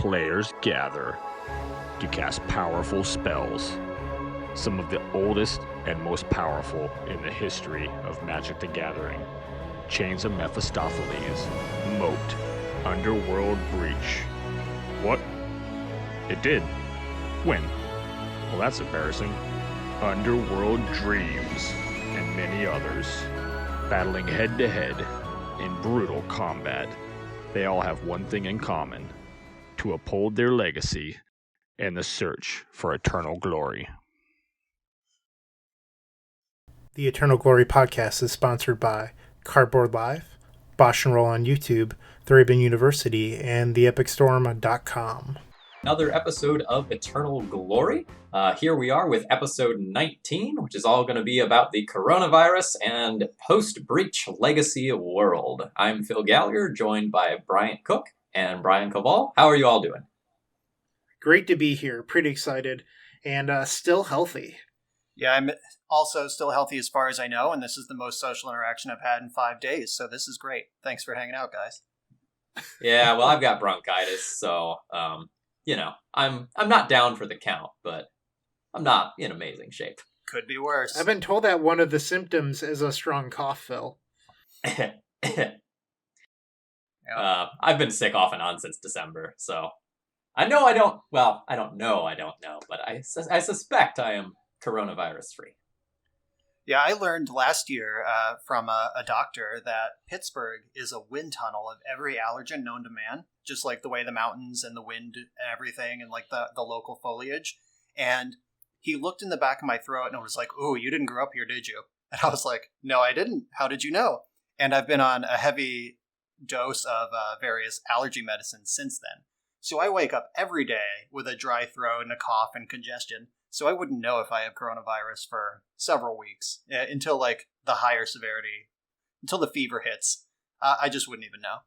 players gather to cast powerful spells. Some of the oldest and most powerful in the history of Magic the Gathering. Chains of Mephistopheles, Moat, Underworld Breach. What? It did? When? Well, that's embarrassing. Underworld Dreams, and many others, battling head-to-head in brutal combat. They all have one thing in common: to uphold their legacy and the search for eternal glory. The Eternal Glory podcast is sponsored by Cardboard Live, BoshNRoll on YouTube, ThrabenU University, and theepicstorm.com. Another episode of Eternal Glory. Here we are with episode 19, which is all going to be about the coronavirus and post-breach legacy world. I'm Phil Gallagher, joined by Brian Cook and Brian Coval. How are you all doing? Great to be here. Pretty excited and still healthy. Yeah, I'm also still healthy as far as I know, and this is the most social interaction I've had in 5 days, so this is great. Thanks for hanging out, guys. Yeah, well, I've got bronchitis, so, I'm not down for the count, but I'm not in amazing shape. Could be worse. I've been told that one of the symptoms is a strong cough, Phil. I've been sick off and on since December, so I don't know, but I suspect I am coronavirus free. Yeah, I learned last year from a doctor that Pittsburgh is a wind tunnel of every allergen known to man, just like the way the mountains and the wind and everything and like the local foliage. And he looked in the back of my throat and was like, "Ooh, you didn't grow up here, did you?" And I was like, "No, I didn't. How did you know?" And I've been on a heavy dose of various allergy medicines since then. So I wake up every day with a dry throat and a cough and congestion. So I wouldn't know if I have coronavirus for several weeks until like the higher severity, until the fever hits. I just wouldn't even know.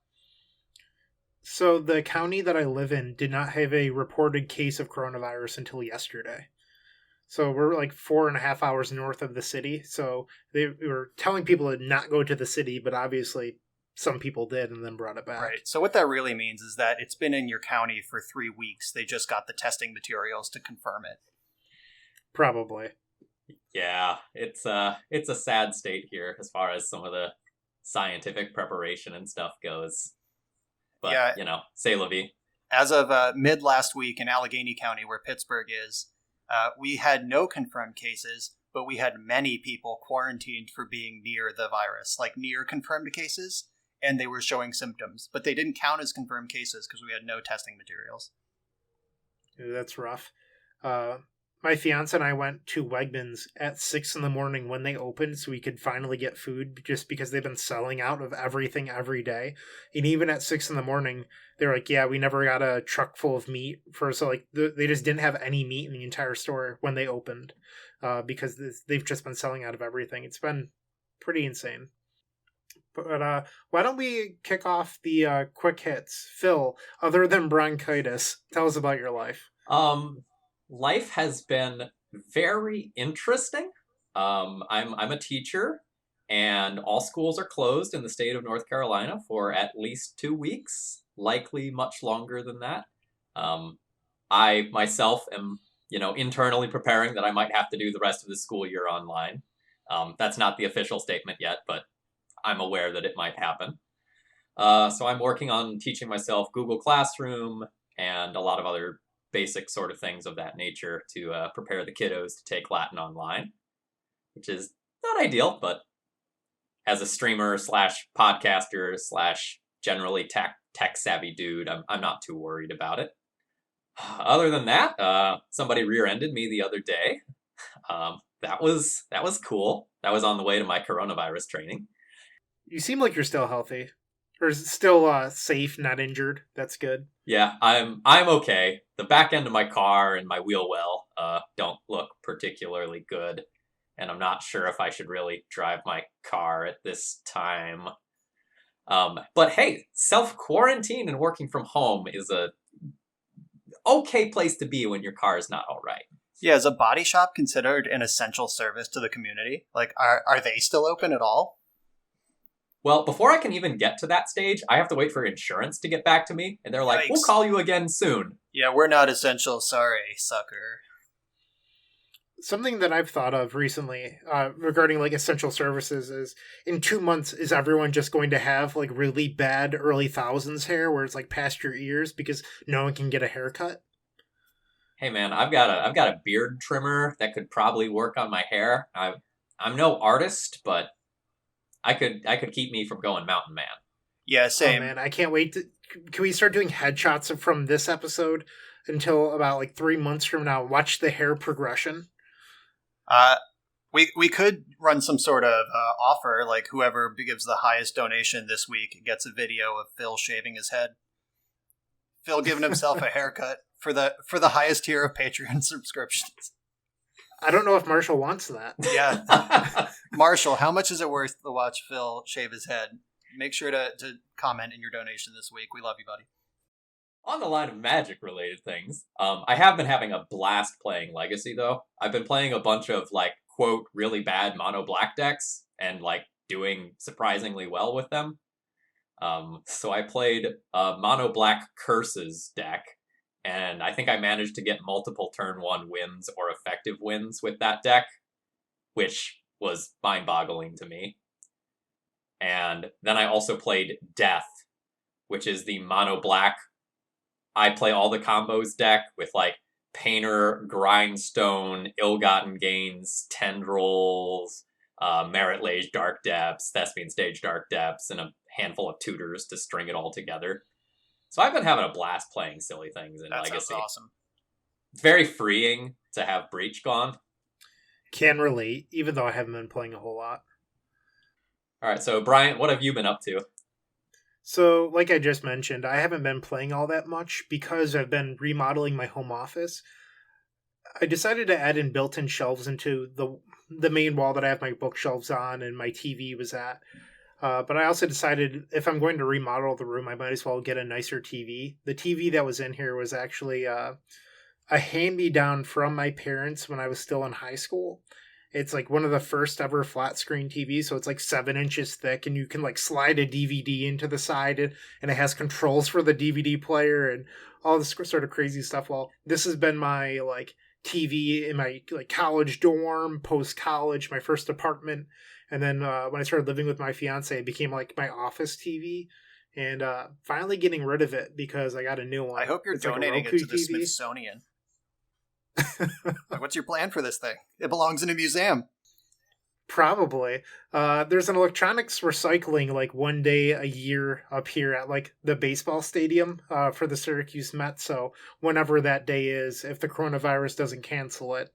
So the county that I live in did not have a reported case of coronavirus until yesterday. So we're like 4.5 hours north of the city. So they were telling people to not go to the city, but obviously some people did and then brought it back. Right. So what that really means is that it's been in your county for 3 weeks. They just got the testing materials to confirm it. Probably. Yeah, it's a sad state here as far as some of the scientific preparation and stuff goes. But, yeah, c'est la vie. As of mid last week in Allegheny County, where Pittsburgh is, we had no confirmed cases, but we had many people quarantined for being near the virus, like near confirmed cases, and they were showing symptoms. But they didn't count as confirmed cases because we had no testing materials. That's rough. My fiance and I went to Wegmans at 6 a.m. when they opened so we could finally get food just because they've been selling out of everything every day. And even at 6 a.m, they're like, yeah, we never got a truck full of meat. They just didn't have any meat in the entire store when they opened because they've just been selling out of everything. It's been pretty insane. But why don't we kick off the quick hits? Phil, other than bronchitis, tell us about your life. Life has been very interesting. I'm a teacher, and all schools are closed in the state of North Carolina for at least 2 weeks, likely much longer than that. I myself am, internally preparing that I might have to do the rest of the school year online. That's not the official statement yet, but I'm aware that it might happen. So I'm working on teaching myself Google Classroom and a lot of other basic sort of things of that nature to prepare the kiddos to take Latin online, which is not ideal, but as a streamer / podcaster / generally tech savvy dude, I'm not too worried about it. Other than that, somebody rear-ended me the other day. That was cool. That was on the way to my coronavirus training. You seem like you're still healthy. Or still safe, not injured. That's good. Yeah, I'm okay. The back end of my car and my wheel well don't look particularly good, and I'm not sure if I should really drive my car at this time. But hey, self-quarantine and working from home is a okay place to be when your car is not all right. Yeah, is a body shop considered an essential service to the community? Like, are they still open at all? Well, before I can even get to that stage, I have to wait for insurance to get back to me, and they're like, Yikes. we'll call you again soon. Yeah, we're not essential. Sorry, sucker. Something that I've thought of recently regarding like essential services is in 2 months, is everyone just going to have like really bad early thousands hair where it's like past your ears because no one can get a haircut? Hey man, I've got a beard trimmer that could probably work on my hair. I'm no artist, but I could keep me from going mountain man. Yeah, Oh same. man, I can't wait. Can we start doing headshots from this episode until about like 3 months from now? Watch the hair progression. We could run some sort of offer, like whoever gives the highest donation this week gets a video of Phil shaving his head. Phil giving himself a haircut for the highest tier of Patreon subscriptions. I don't know if Marshall wants that. Yeah. Marshall, how much is it worth to watch Phil shave his head? Make sure to comment in your donation this week. We love you, buddy. On the line of magic-related things, I have been having a blast playing Legacy, though. I've been playing a bunch of, like, quote, really bad mono-black decks, and, like, doing surprisingly well with them. So I played a mono-black Curses deck, and I think I managed to get multiple turn 1 wins or effective wins with that deck, which was mind-boggling to me. And then I also played Death, which is the mono-black I play all the combos deck with like Painter, Grindstone, Ill-Gotten Gains, Tendrils, Merit Lage Dark Depths, Thespian Stage Dark Depths, and a handful of tutors to string it all together. So I've been having a blast playing silly things in Legacy. Sounds awesome. It's very freeing to have Breach gone. Can relate, even though I haven't been playing a whole lot. All right, so Brian, what have you been up to? So, like I just mentioned, I haven't been playing all that much because I've been remodeling my home office. I decided to add in built-in shelves into the main wall that I have my bookshelves on and my TV was at. But I also decided if I'm going to remodel the room, I might as well get a nicer TV. The TV that was in here was actually a hand-me-down from my parents when I was still in high school. It's like one of the first ever flat screen TVs, so it's like 7 inches thick, and you can like slide a DVD into the side, and it has controls for the DVD player and all this sort of crazy stuff. Well, this has been my like TV in my like college dorm, post college, my first apartment, and then when I started living with my fiance, it became like my office TV. And finally getting rid of it because I got a new one. I hope you're It's like a donating Roku it to the TV. Smithsonian. Like, what's your plan for this thing? It belongs in a museum. Probably. There's an electronics recycling like one day a year up here at like the baseball stadium for the Syracuse Mets. So whenever that day is, if the coronavirus doesn't cancel it,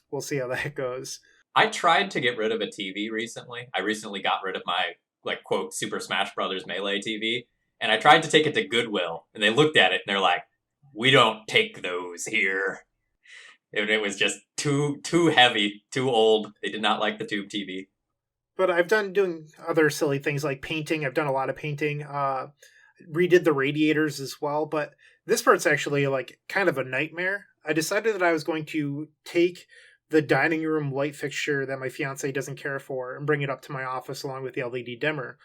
we'll see how that goes. I tried to get rid of a TV recently. I recently got rid of my, like, quote, Super Smash Brothers Melee TV, and I tried to take it to Goodwill, and they looked at it, and they're like, we don't take those here. It was just too heavy, too old. They did not like the tube TV. But I've doing other silly things like painting. I've done a lot of painting. Redid the radiators as well. But this part's actually like kind of a nightmare. I decided that I was going to take the dining room light fixture that my fiance doesn't care for and bring it up to my office along with the LED dimmer.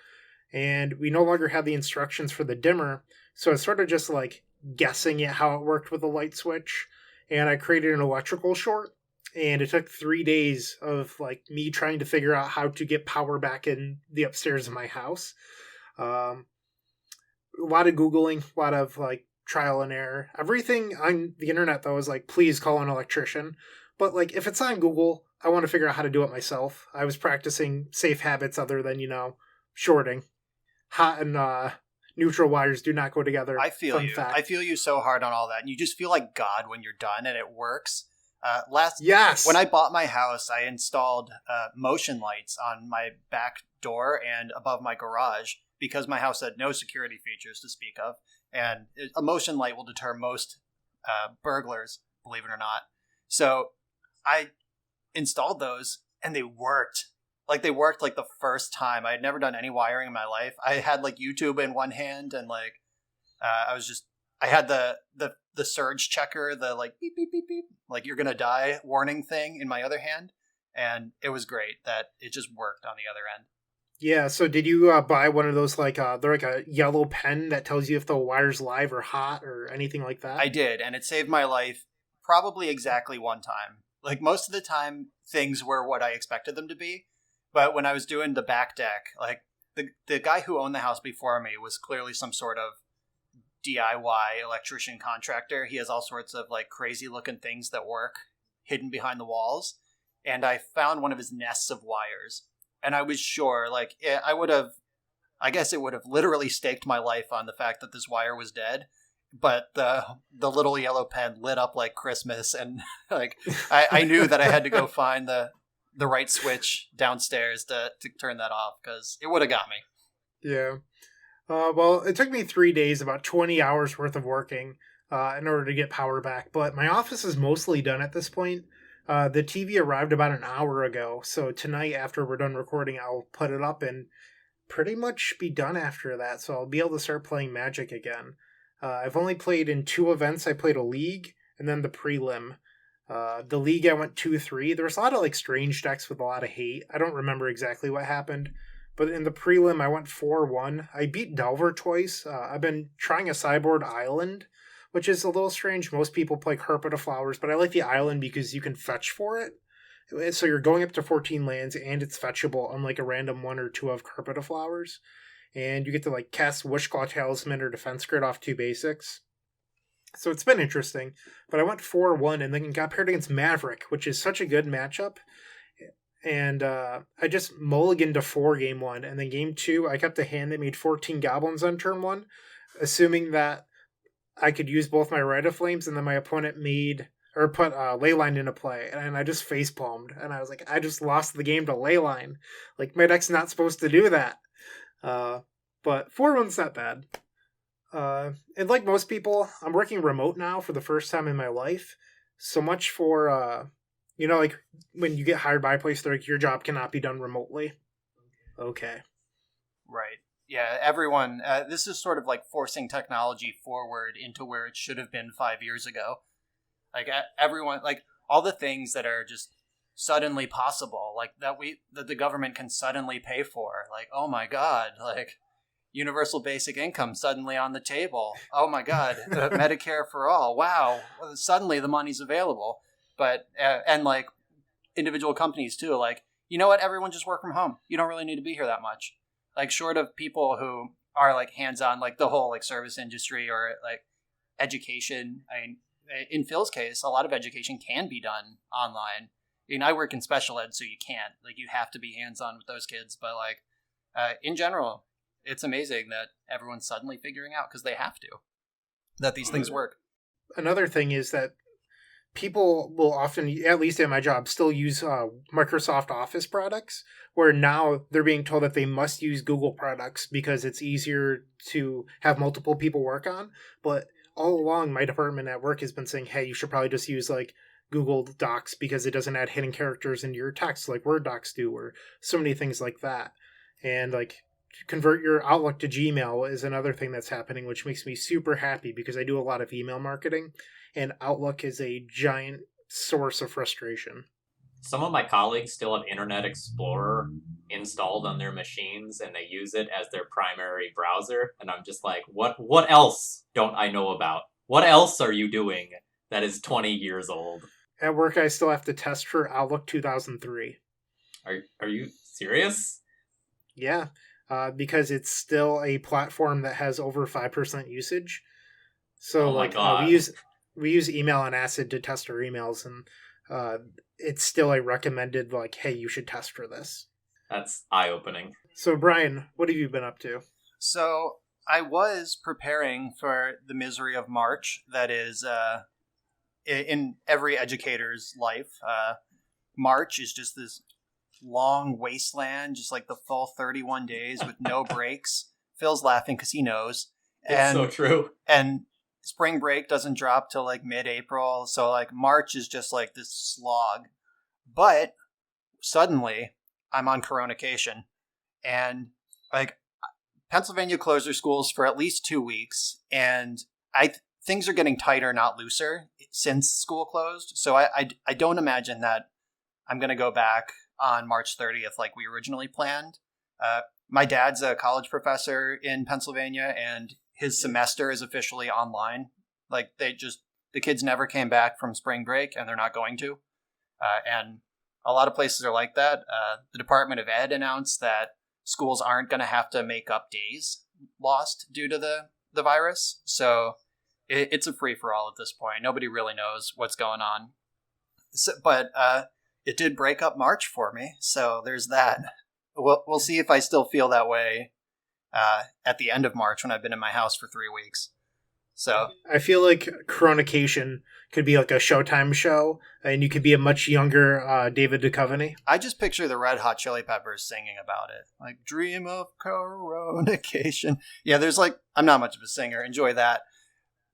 And we no longer have the instructions for the dimmer. So it's sort of just like guessing at how it worked with the light switch. And I created an electrical short, and it took 3 days of like me trying to figure out how to get power back in the upstairs of my house. A lot of Googling, a lot of like trial and error. Everything on the internet though is like, please call an electrician. But like if it's on Google, I want to figure out how to do it myself. I was practicing safe habits other than, shorting. Hot and neutral wires do not go together. I feel Fun you. fact. I feel you so hard on all that. And you just feel like God when you're done and it works. Yes. When I bought my house, I installed motion lights on my back door and above my garage because my house had no security features to speak of. And a motion light will deter most burglars, believe it or not. So I installed those and they worked. Like they worked like the first time. I had never done any wiring in my life. I had like YouTube in one hand and like I had the surge checker, the like beep beep beep beep, like you're gonna die warning thing in my other hand, and it was great that it just worked on the other end. Yeah, so did you buy one of those they're like a yellow pen that tells you if the wire's live or hot or anything like that? I did, and it saved my life probably exactly one time. Like most of the time, things were what I expected them to be. But when I was doing the back deck, like the guy who owned the house before me was clearly some sort of DIY electrician contractor. He has all sorts of like crazy looking things that work hidden behind the walls. And I found one of his nests of wires. And I was sure, like, I guess it would have literally staked my life on the fact that this wire was dead. But the little yellow pen lit up like Christmas. And like, I knew that I had to go find the right switch downstairs to turn that off because it would have got me. Yeah. Well, it took me 3 days, about 20 hours worth of working in order to get power back. But my office is mostly done at this point. The TV arrived about an hour ago. So tonight, after we're done recording, I'll put it up and pretty much be done after that. So I'll be able to start playing Magic again. I've only played in 2 events. I played a league and then the prelim. The league I went 2-3. There was a lot of like strange decks with a lot of hate. I don't remember exactly what happened. But in the prelim, I went 4-1. I beat Delver twice. I've been trying a sideboard island, which is a little strange. Most people play Carpet of Flowers, but I like the island because you can fetch for it. So you're going up to 14 lands, and it's fetchable, unlike a random 1 or 2 of Carpet of Flowers. And you get to like cast Wishclaw Talisman or Defense Grid off 2 basics. So it's been interesting. But I went 4-1 and then got paired against Maverick, which is such a good matchup. And I just mulliganed to 4 game 1, and then game 2 I kept a hand that made 14 goblins on turn 1, assuming that I could use both my Rite of Flames, and then my opponent put Leyline into play, and I just facepalmed, and I was like, I just lost the game to Leyline. Like, my deck's not supposed to do that. But 4-1's not bad. And like most people, I'm working remote now for the first time in my life. So much for like when you get hired by a place, they're like, your job cannot be done remotely. Okay. Right. Yeah, everyone, this is sort of like forcing technology forward into where it should have been 5 years ago. Like everyone, like all the things that are just suddenly possible, like that the government can suddenly pay for. Like, oh my God, like universal basic income suddenly on the table. Oh my God, Medicare for all. Wow, suddenly the money's available. But and like individual companies too, like, you know what, everyone just work from home. You don't really need to be here that much. Like, short of people who are like hands-on, like the whole like service industry or like education. I mean, in Phil's case, a lot of education can be done online. I mean, I work in special ed, so you can't. Like, you have to be hands-on with those kids. But like, in general, it's amazing that everyone's suddenly figuring out, because they have to, that these things work. Another thing is that people will often, at least at my job, still use Microsoft Office products, where now they're being told that they must use Google products because it's easier to have multiple people work on. But all along, my department at work has been saying, hey, you should probably just use like Google Docs because it doesn't add hidden characters into your text like Word docs do, or so many things like that. And like, convert your Outlook to Gmail is another thing that's happening, which makes me super happy because I do a lot of email marketing, and Outlook is a giant source of frustration. Some of my colleagues still have Internet Explorer installed on their machines, and they use it as their primary browser. And I'm just like, what else don't I know about? What else are you doing that is 20 years old? At work, I still have to test for Outlook 2003. Are you serious? Yeah, because it's still a platform that has over 5% usage. So we use email on Acid to test our emails, and it's still a recommended, like, hey, you should test for this. That's eye-opening. So, Brian, what have you been up to? So, I was preparing for the misery of March that is in every educator's life. March is just this long wasteland, just like the full 31 days with no breaks. Phil's laughing because he knows. It's so true. And spring break doesn't drop till like mid-April, so like March is just like this slog. But suddenly I'm on Coronication, and like Pennsylvania closed their schools for at least 2 weeks, and things are getting tighter, not looser, since school closed. So I don't imagine that I'm going to go back on March 30th like we originally planned. My dad's a college professor in Pennsylvania, and his semester is officially online. Like the kids never came back from spring break, and they're not going to. And a lot of places are like that. The Department of Ed announced that schools aren't going to have to make up days lost due to the virus. So it's a free-for-all at this point. Nobody really knows what's going on. So, but it did break up March for me, so there's that. We'll see if I still feel that way at the end of March when I've been in my house for 3 weeks. So I feel like Chronication could be like a Showtime show, and you could be a much younger David Duchovny. I just picture the Red Hot Chili Peppers singing about it, like "Dream of Chronication." Yeah, there's I'm not much of a singer. Enjoy that,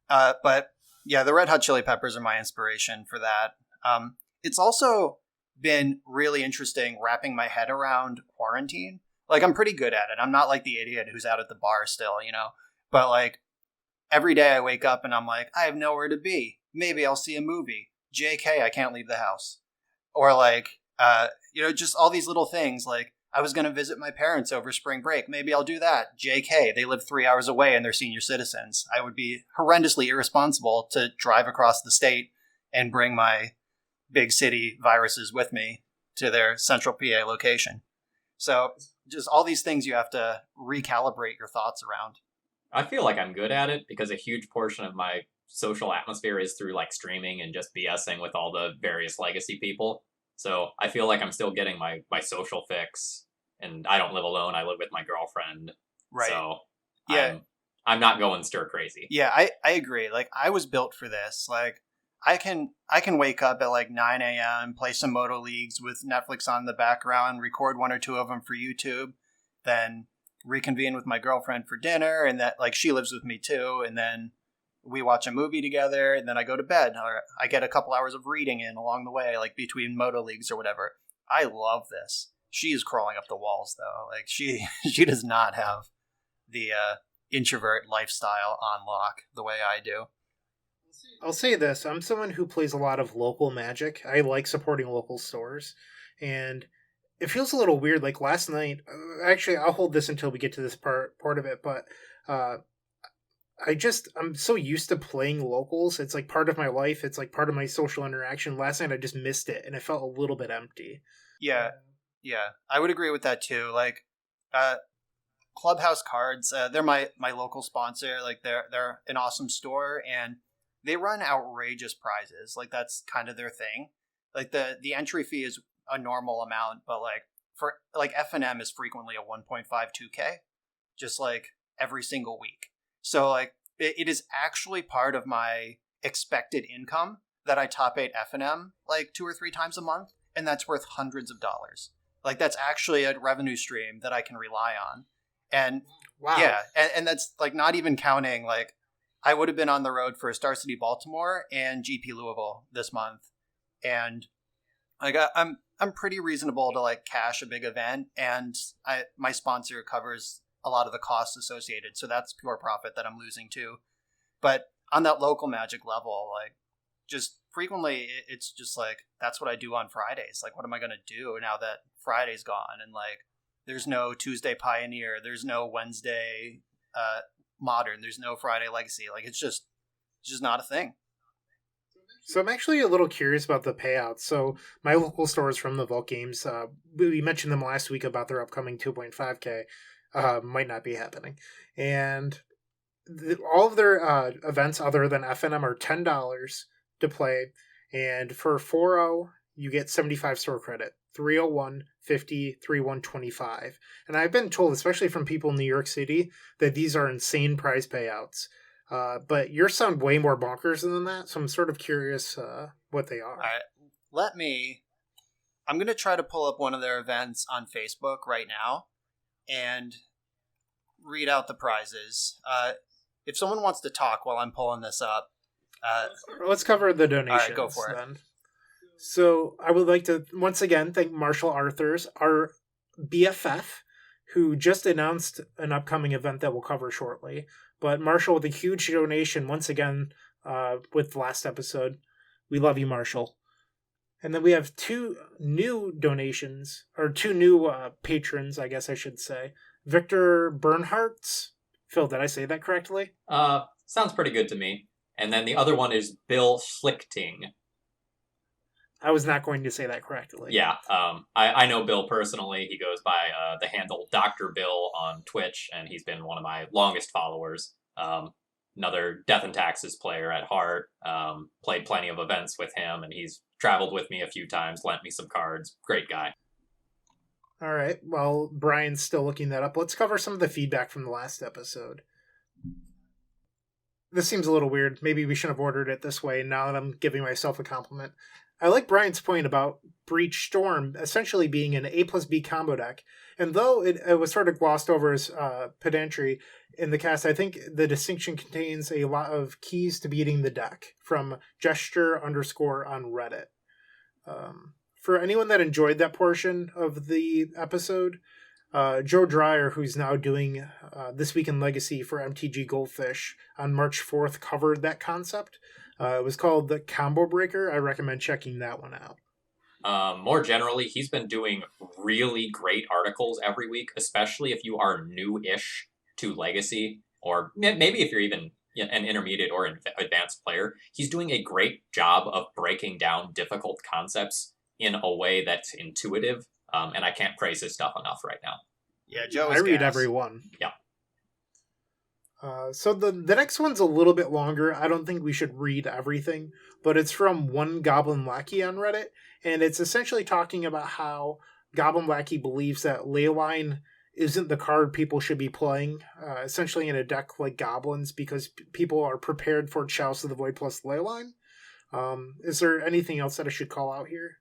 but yeah, the Red Hot Chili Peppers are my inspiration for that. It's also been really interesting wrapping my head around quarantine. Like, I'm pretty good at it. I'm not like the idiot who's out at the bar still, but like every day I wake up and I'm like, I have nowhere to be. Maybe I'll see a movie. JK, I can't leave the house. Or just all these little things. Like, I was going to visit my parents over spring break. Maybe I'll do that. JK, they live 3 hours away and they're senior citizens. I would be horrendously irresponsible to drive across the state and bring my big city viruses with me to their central PA location. So just all these things you have to recalibrate your thoughts around. I feel like I'm good at it because a huge portion of my social atmosphere is through streaming and just BSing with all the various legacy people. So I feel like I'm still getting my social fix, and I don't live alone. I live with my girlfriend. Right. So yeah, I'm not going stir crazy. Yeah, I agree. Like, I was built for this. Like, I can wake up at 9 a.m., play some Moto Leagues with Netflix on in the background, record 1 or 2 of them for YouTube, then reconvene with my girlfriend for dinner, and that she lives with me too, and then we watch a movie together, and then I go to bed, or I get a couple hours of reading in along the way, between Moto Leagues or whatever. I love this. She is crawling up the walls though. She does not have the introvert lifestyle on lock the way I do. I'll say this. I'm someone who plays a lot of local Magic. I like supporting local stores. And it feels a little weird. Like last night, actually, I'll hold this until we get to this part of it. But I'm so used to playing locals. It's part of my life. It's part of my social interaction. Last night, I just missed it. And it felt a little bit empty. Yeah. I would agree with that too. Clubhouse Cards, they're my local sponsor. They're an awesome store, and they run outrageous prizes. That's kind of their thing. The entry fee is a normal amount, but for F&M is frequently a 1.52K, just every single week. So it is actually part of my expected income that I top 8 F&M 2 or 3 times a month, and that's worth hundreds of dollars. That's actually a revenue stream that I can rely on. And wow. Yeah, and that's not even counting I would have been on the road for Star City Baltimore and GP Louisville this month, and I'm pretty reasonable to cash a big event, and my sponsor covers a lot of the costs associated, so that's pure profit that I'm losing too. But on that local Magic level, just frequently it's just that's what I do on Fridays. What am I going to do now that Friday's gone, and there's no Tuesday Pioneer, there's no Wednesday Modern, there's no Friday Legacy. It's just not a thing. So I'm actually a little curious about the payouts. So my local stores from the Vault Games, we mentioned them last week about their upcoming 2.5K, might not be happening. And all of their events other than FNM are $10 to play. And for 4.0, you get 75 store credit. 301, 50, 31, 25. And I've been told, especially from people in New York City, that these are insane prize payouts. But yours sound way more bonkers than that, so I'm sort of curious what they are. All right, I'm going to try to pull up one of their events on Facebook right now and read out the prizes. If someone wants to talk while I'm pulling this up. Let's cover the donations. All right, go for it. Then. So I would like to once again thank Marshall Arthurs, our BFF, who just announced an upcoming event that we'll cover shortly. But Marshall with a huge donation once again with the last episode. We love you, Marshall. And then we have two new donations, or two new patrons, I guess I should say. Victor Bernhardt's. Phil, did I say that correctly? Sounds pretty good to me. And then the other one is Bill Schlichting. I was not going to say that correctly. Yeah, I know Bill personally. He goes by the handle Dr. Bill on Twitch, and he's been one of my longest followers. Another Death and Taxes player at heart. Played plenty of events with him, and he's traveled with me a few times, lent me some cards. Great guy. All right. Well, Brian's still looking that up. Let's cover some of the feedback from the last episode. This seems a little weird. Maybe we shouldn't have ordered it this way now that I'm giving myself a compliment. I like Brian's point about Breach Storm essentially being an A plus B combo deck. And though it was sort of glossed over as pedantry in the cast, I think the distinction contains a lot of keys to beating the deck from Gesture _ on Reddit. For anyone that enjoyed that portion of the episode, Joe Dreyer, who's now doing This Week in Legacy for MTG Goldfish on March 4th, covered that concept. It was called The Combo Breaker. I recommend checking that one out. More generally, he's been doing really great articles every week, especially if you are new-ish to Legacy, or maybe if you're even an intermediate or advanced player. He's doing a great job of breaking down difficult concepts in a way that's intuitive, and I can't praise his stuff enough right now. Yeah, Joe is I read gas. every one. Yeah. So the next one's a little bit longer. I don't think we should read everything, but it's from One Goblin Lackey on Reddit, and it's essentially talking about how Goblin Lackey believes that Leyline isn't the card people should be playing, essentially in a deck like Goblins, because people are prepared for Chalice of the Void plus Leyline. Is there anything else that I should call out here?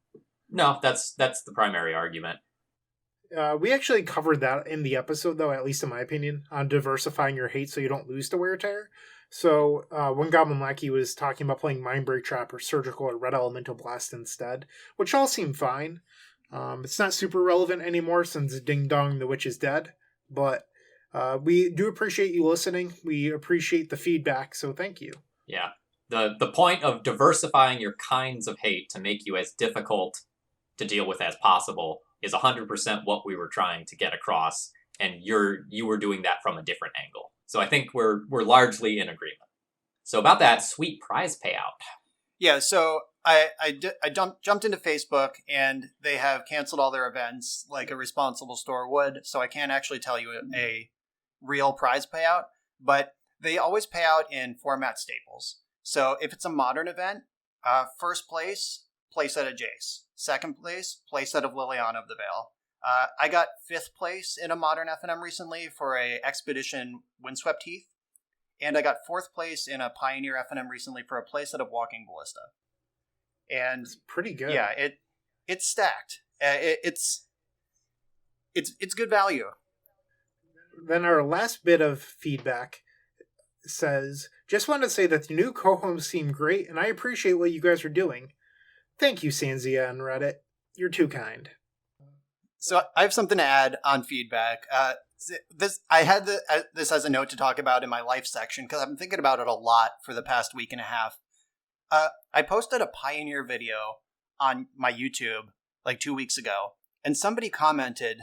No, that's the primary argument. We actually covered that in the episode, though, at least in my opinion, on diversifying your hate so you don't lose to Wear Tear. So, One Goblin Lackey was talking about playing Mindbreak Trap or Surgical or Red Elemental Blast instead, which all seem fine. It's not super relevant anymore since Ding Dong the Witch is dead, but we do appreciate you listening. We appreciate the feedback, so thank you. Yeah. The point of diversifying your kinds of hate to make you as difficult to deal with as possible is 100% what we were trying to get across, and you were doing that from a different angle. So I think we're largely in agreement. So about that sweet prize payout. Yeah, so I jumped into Facebook, and they have canceled all their events like a responsible store would, so I can't actually tell you a real prize payout, but they always pay out in format staples. So if it's a modern event, first place, playset of Jace. Second place, playset of Liliana of the Veil. I got 5th place in a modern FNM recently for a Expedition Windswept Heath. And I got 4th place in a Pioneer FNM recently for a playset of Walking Ballista. And It's pretty good. yeah, it's stacked. It's good value. Then our last bit of feedback says, just want to say that the new co-hosts seem great, and I appreciate what you guys are doing. Thank you, Sanzia and Reddit. You're too kind. So I have something to add on feedback. I had this as a note to talk about in my life section because I've been thinking about it a lot for the past week and a half. I posted a Pioneer video on my YouTube like 2 weeks ago, and somebody commented,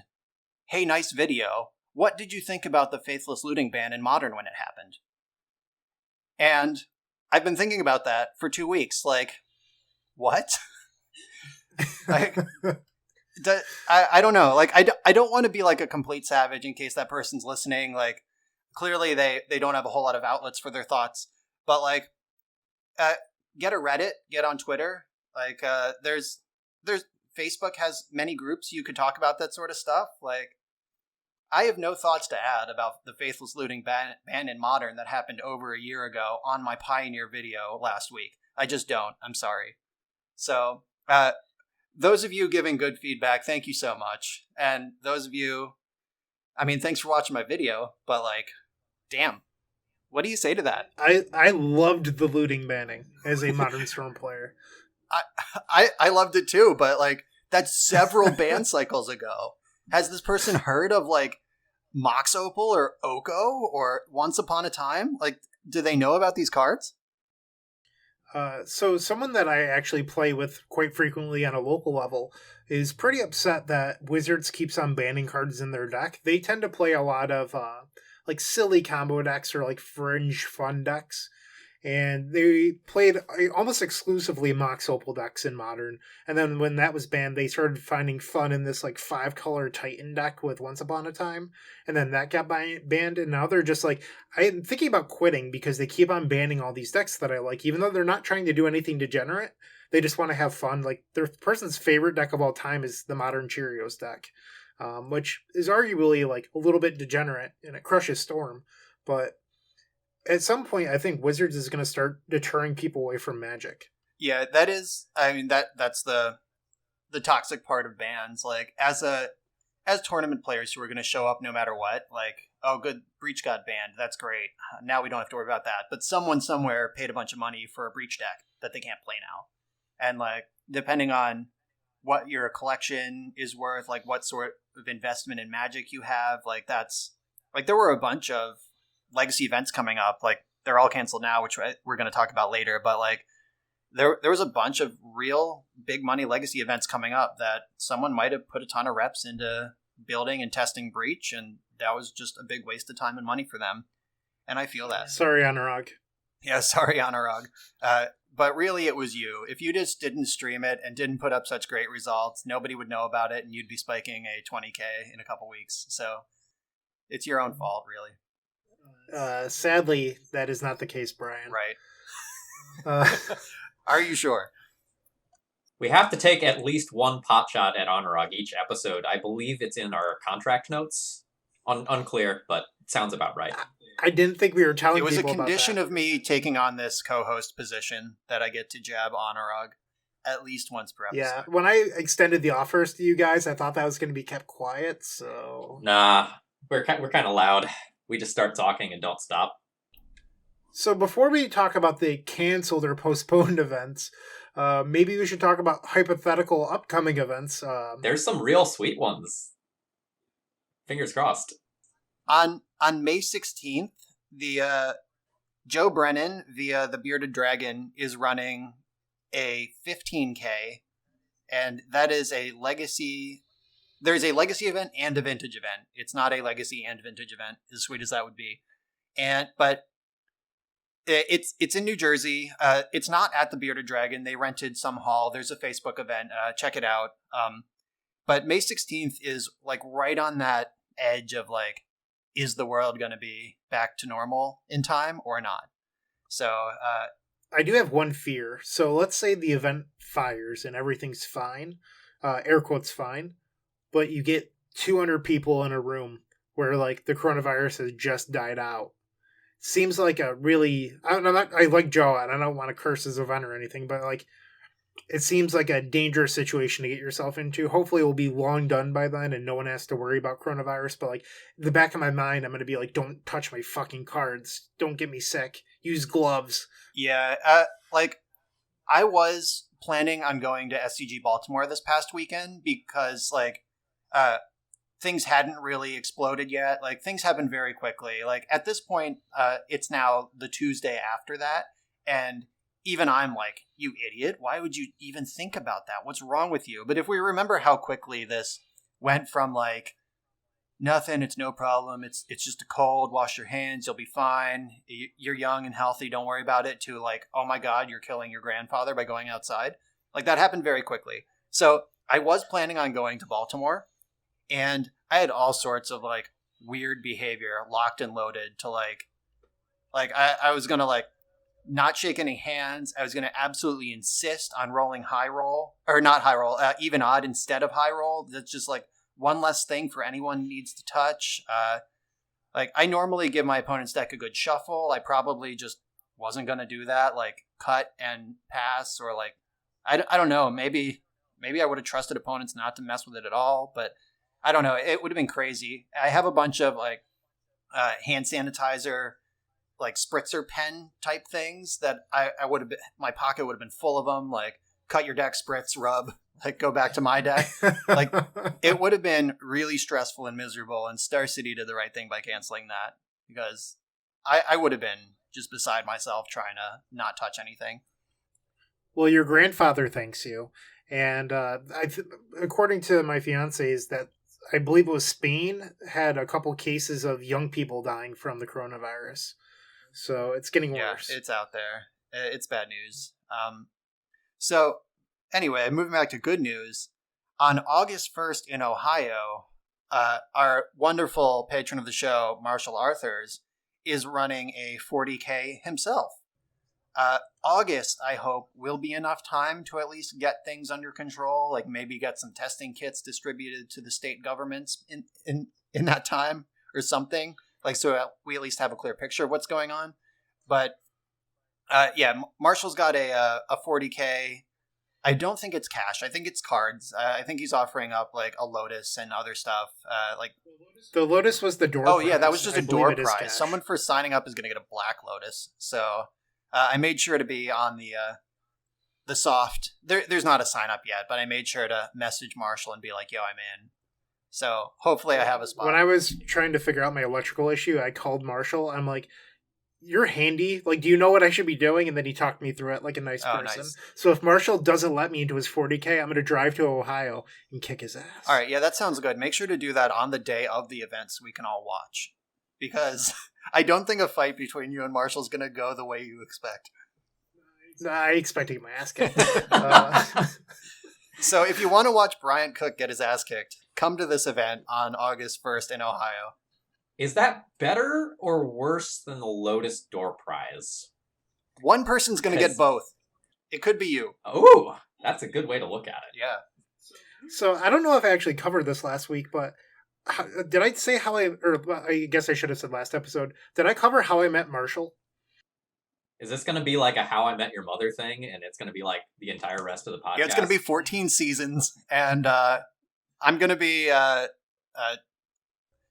"Hey, nice video. What did you think about the Faithless looting ban in Modern when it happened?" And I've been thinking about that for 2 weeks. Like, what? Like, I don't know. Like, I don't want to be like a complete savage in case that person's listening. Like, clearly they don't have a whole lot of outlets for their thoughts. But like, get a Reddit, get on Twitter. Like, there's Facebook has many groups you could talk about that sort of stuff. Like, I have no thoughts to add about the Faithless looting ban in Modern that happened over a year ago on my Pioneer video last week. I just don't. I'm sorry. So, those of you giving good feedback, thank you so much. And those of you, I mean, thanks for watching my video, but like, damn, what do you say to that? I loved the looting banning as a Modern Storm player. I loved it too, but like, that's several ban cycles ago. Has this person heard of like Mox Opal or Oko or Once Upon a Time? Like, do they know about these cards? So someone that I actually play with quite frequently on a local level is pretty upset that Wizards keeps on banning cards in their deck. They tend to play a lot of like silly combo decks or like fringe fun decks. And they played almost exclusively Mox Opal decks in Modern. And then when that was banned, they started finding fun in this like 5-color Titan deck with Once Upon a Time. And then that got banned. And now they're just like, I'm thinking about quitting because they keep on banning all these decks that I like, even though they're not trying to do anything degenerate. They just want to have fun. Like their person's favorite deck of all time is the Modern Cheerios deck, which is arguably like a little bit degenerate and it crushes Storm. But at some point, I think Wizards is going to start deterring people away from Magic. Yeah, that is. I mean, that's the toxic part of bans. Like as tournament players who are going to show up no matter what. Like, oh, good, Breach got banned. That's great. Now we don't have to worry about that. But someone somewhere paid a bunch of money for a Breach deck that they can't play now. And like, depending on what your collection is worth, like what sort of investment in Magic you have, like that's like there were a bunch of legacy events coming up, like they're all canceled now, which we're going to talk about later, but like there was a bunch of real big money legacy events coming up that someone might have put a ton of reps into building and testing Breach, and that was just a big waste of time and money for them, and I feel that. Sorry, Anurag. Yeah, sorry, Anurag. But really it was you. If you just didn't stream it and didn't put up such great results, nobody would know about it and you'd be spiking a 20k in a couple weeks, so it's your own fault, really. Sadly, that is not the case, Brian. Right. Are you sure? We have to take at least one pot shot at Honorog each episode. I believe it's in our contract notes. Unclear, but it sounds about right. I didn't think we were telling people about that. It was a condition of me taking on this co-host position that I get to jab Honorog at least once per episode. Yeah, when I extended the offers to you guys, I thought that was going to be kept quiet, so... Nah, we're kind of loud. We just start talking and don't stop. So before we talk about the canceled or postponed events, maybe we should talk about hypothetical upcoming events. There's some real sweet ones. Fingers crossed. On May 16th, the Joe Brennan via the Bearded Dragon is running a 15K, and that is a legacy... There's a legacy event and a vintage event. It's not a legacy and vintage event, as sweet as that would be. But it's in New Jersey. It's not at the Bearded Dragon. They rented some hall. There's a Facebook event. Check it out. But May 16th is like right on that edge of like, is the world going to be back to normal in time or not? So I do have one fear. So let's say the event fires and everything's fine, air quotes fine. But you get 200 people in a room where like the coronavirus has just died out. Seems like a really... I like Joe and I don't want to curse his event or anything, but like it seems like a dangerous situation to get yourself into. Hopefully it will be long done by then and no one has to worry about coronavirus. But like in the back of my mind, I'm going to be like, don't touch my fucking cards. Don't get me sick. Use gloves. Yeah. Like I was planning on going to SCG Baltimore this past weekend because like things hadn't really exploded yet. Like things happen very quickly. Like at this point, it's now the Tuesday after that. And even I'm like, you idiot. Why would you even think about that? What's wrong with you? But if we remember how quickly this went from like, nothing, it's no problem. It's just a cold, wash your hands. You'll be fine. You're young and healthy. Don't worry about it, to like, oh my God, you're killing your grandfather by going outside. Like that happened very quickly. So I was planning on going to Baltimore. And I had all sorts of like weird behavior locked and loaded to like I was going to like not shake any hands. I was going to absolutely insist on rolling high roll or not high roll, even odd instead of high roll. That's just like one less thing for anyone needs to touch. Like I normally give my opponent's deck a good shuffle. I probably just wasn't going to do that. Like cut and pass or like, I don't know. Maybe I would have trusted opponents not to mess with it at all, but I don't know. It would have been crazy. I have a bunch of like hand sanitizer, like spritzer pen type things that I would have been, my pocket would have been full of them. Like cut your deck, spritz, rub, like go back to my deck. Like it would have been really stressful and miserable. And Star City did the right thing by canceling that because I would have been just beside myself trying to not touch anything. Well, your grandfather thanks you. And according to my fiance, is that I believe it was Spain had a couple cases of young people dying from the coronavirus. So it's getting worse. Yeah, it's out there. It's bad news. So anyway, moving back to good news. On August 1st in Ohio, our wonderful patron of the show, Marshall Arthurs, is running a 40K himself. August, I hope, will be enough time to at least get things under control, like maybe get some testing kits distributed to the state governments in that time or something, like so we at least have a clear picture of what's going on. But Marshall's got a 40K. I don't think it's cash. I think it's cards. I think he's offering up like a Lotus and other stuff. Like the Lotus was the door. Oh prize. Yeah, that was just a door prize. Cash. Someone for signing up is going to get a black Lotus. So I made sure to be on the soft. There's not a sign up yet, but I made sure to message Marshall and be like, "Yo, I'm in." So hopefully I have a spot. When I was trying to figure out my electrical issue, I called Marshall. I'm like, "You're handy. Like, do you know what I should be doing?" And then he talked me through it like a nice person. Nice. So if Marshall doesn't let me into his 40K, I'm going to drive to Ohio and kick his ass. All right, yeah, that sounds good. Make sure to do that on the day of the event so we can all watch. Because I don't think a fight between you and Marshall is going to go the way you expect. I expect to get my ass kicked. So if you want to watch Bryant Cook get his ass kicked, come to this event on August 1st in Ohio. Is that better or worse than the Lotus door prize? One person's going to get both. It could be you. Oh, that's a good way to look at it. Yeah. So I don't know if I actually covered this last week, but did I say I guess I should have said last episode, did I cover how I met Marshall? Is this going to be like a How I Met Your Mother thing, and it's going to be like the entire rest of the podcast? Yeah, it's going to be 14 seasons, and I'm going to be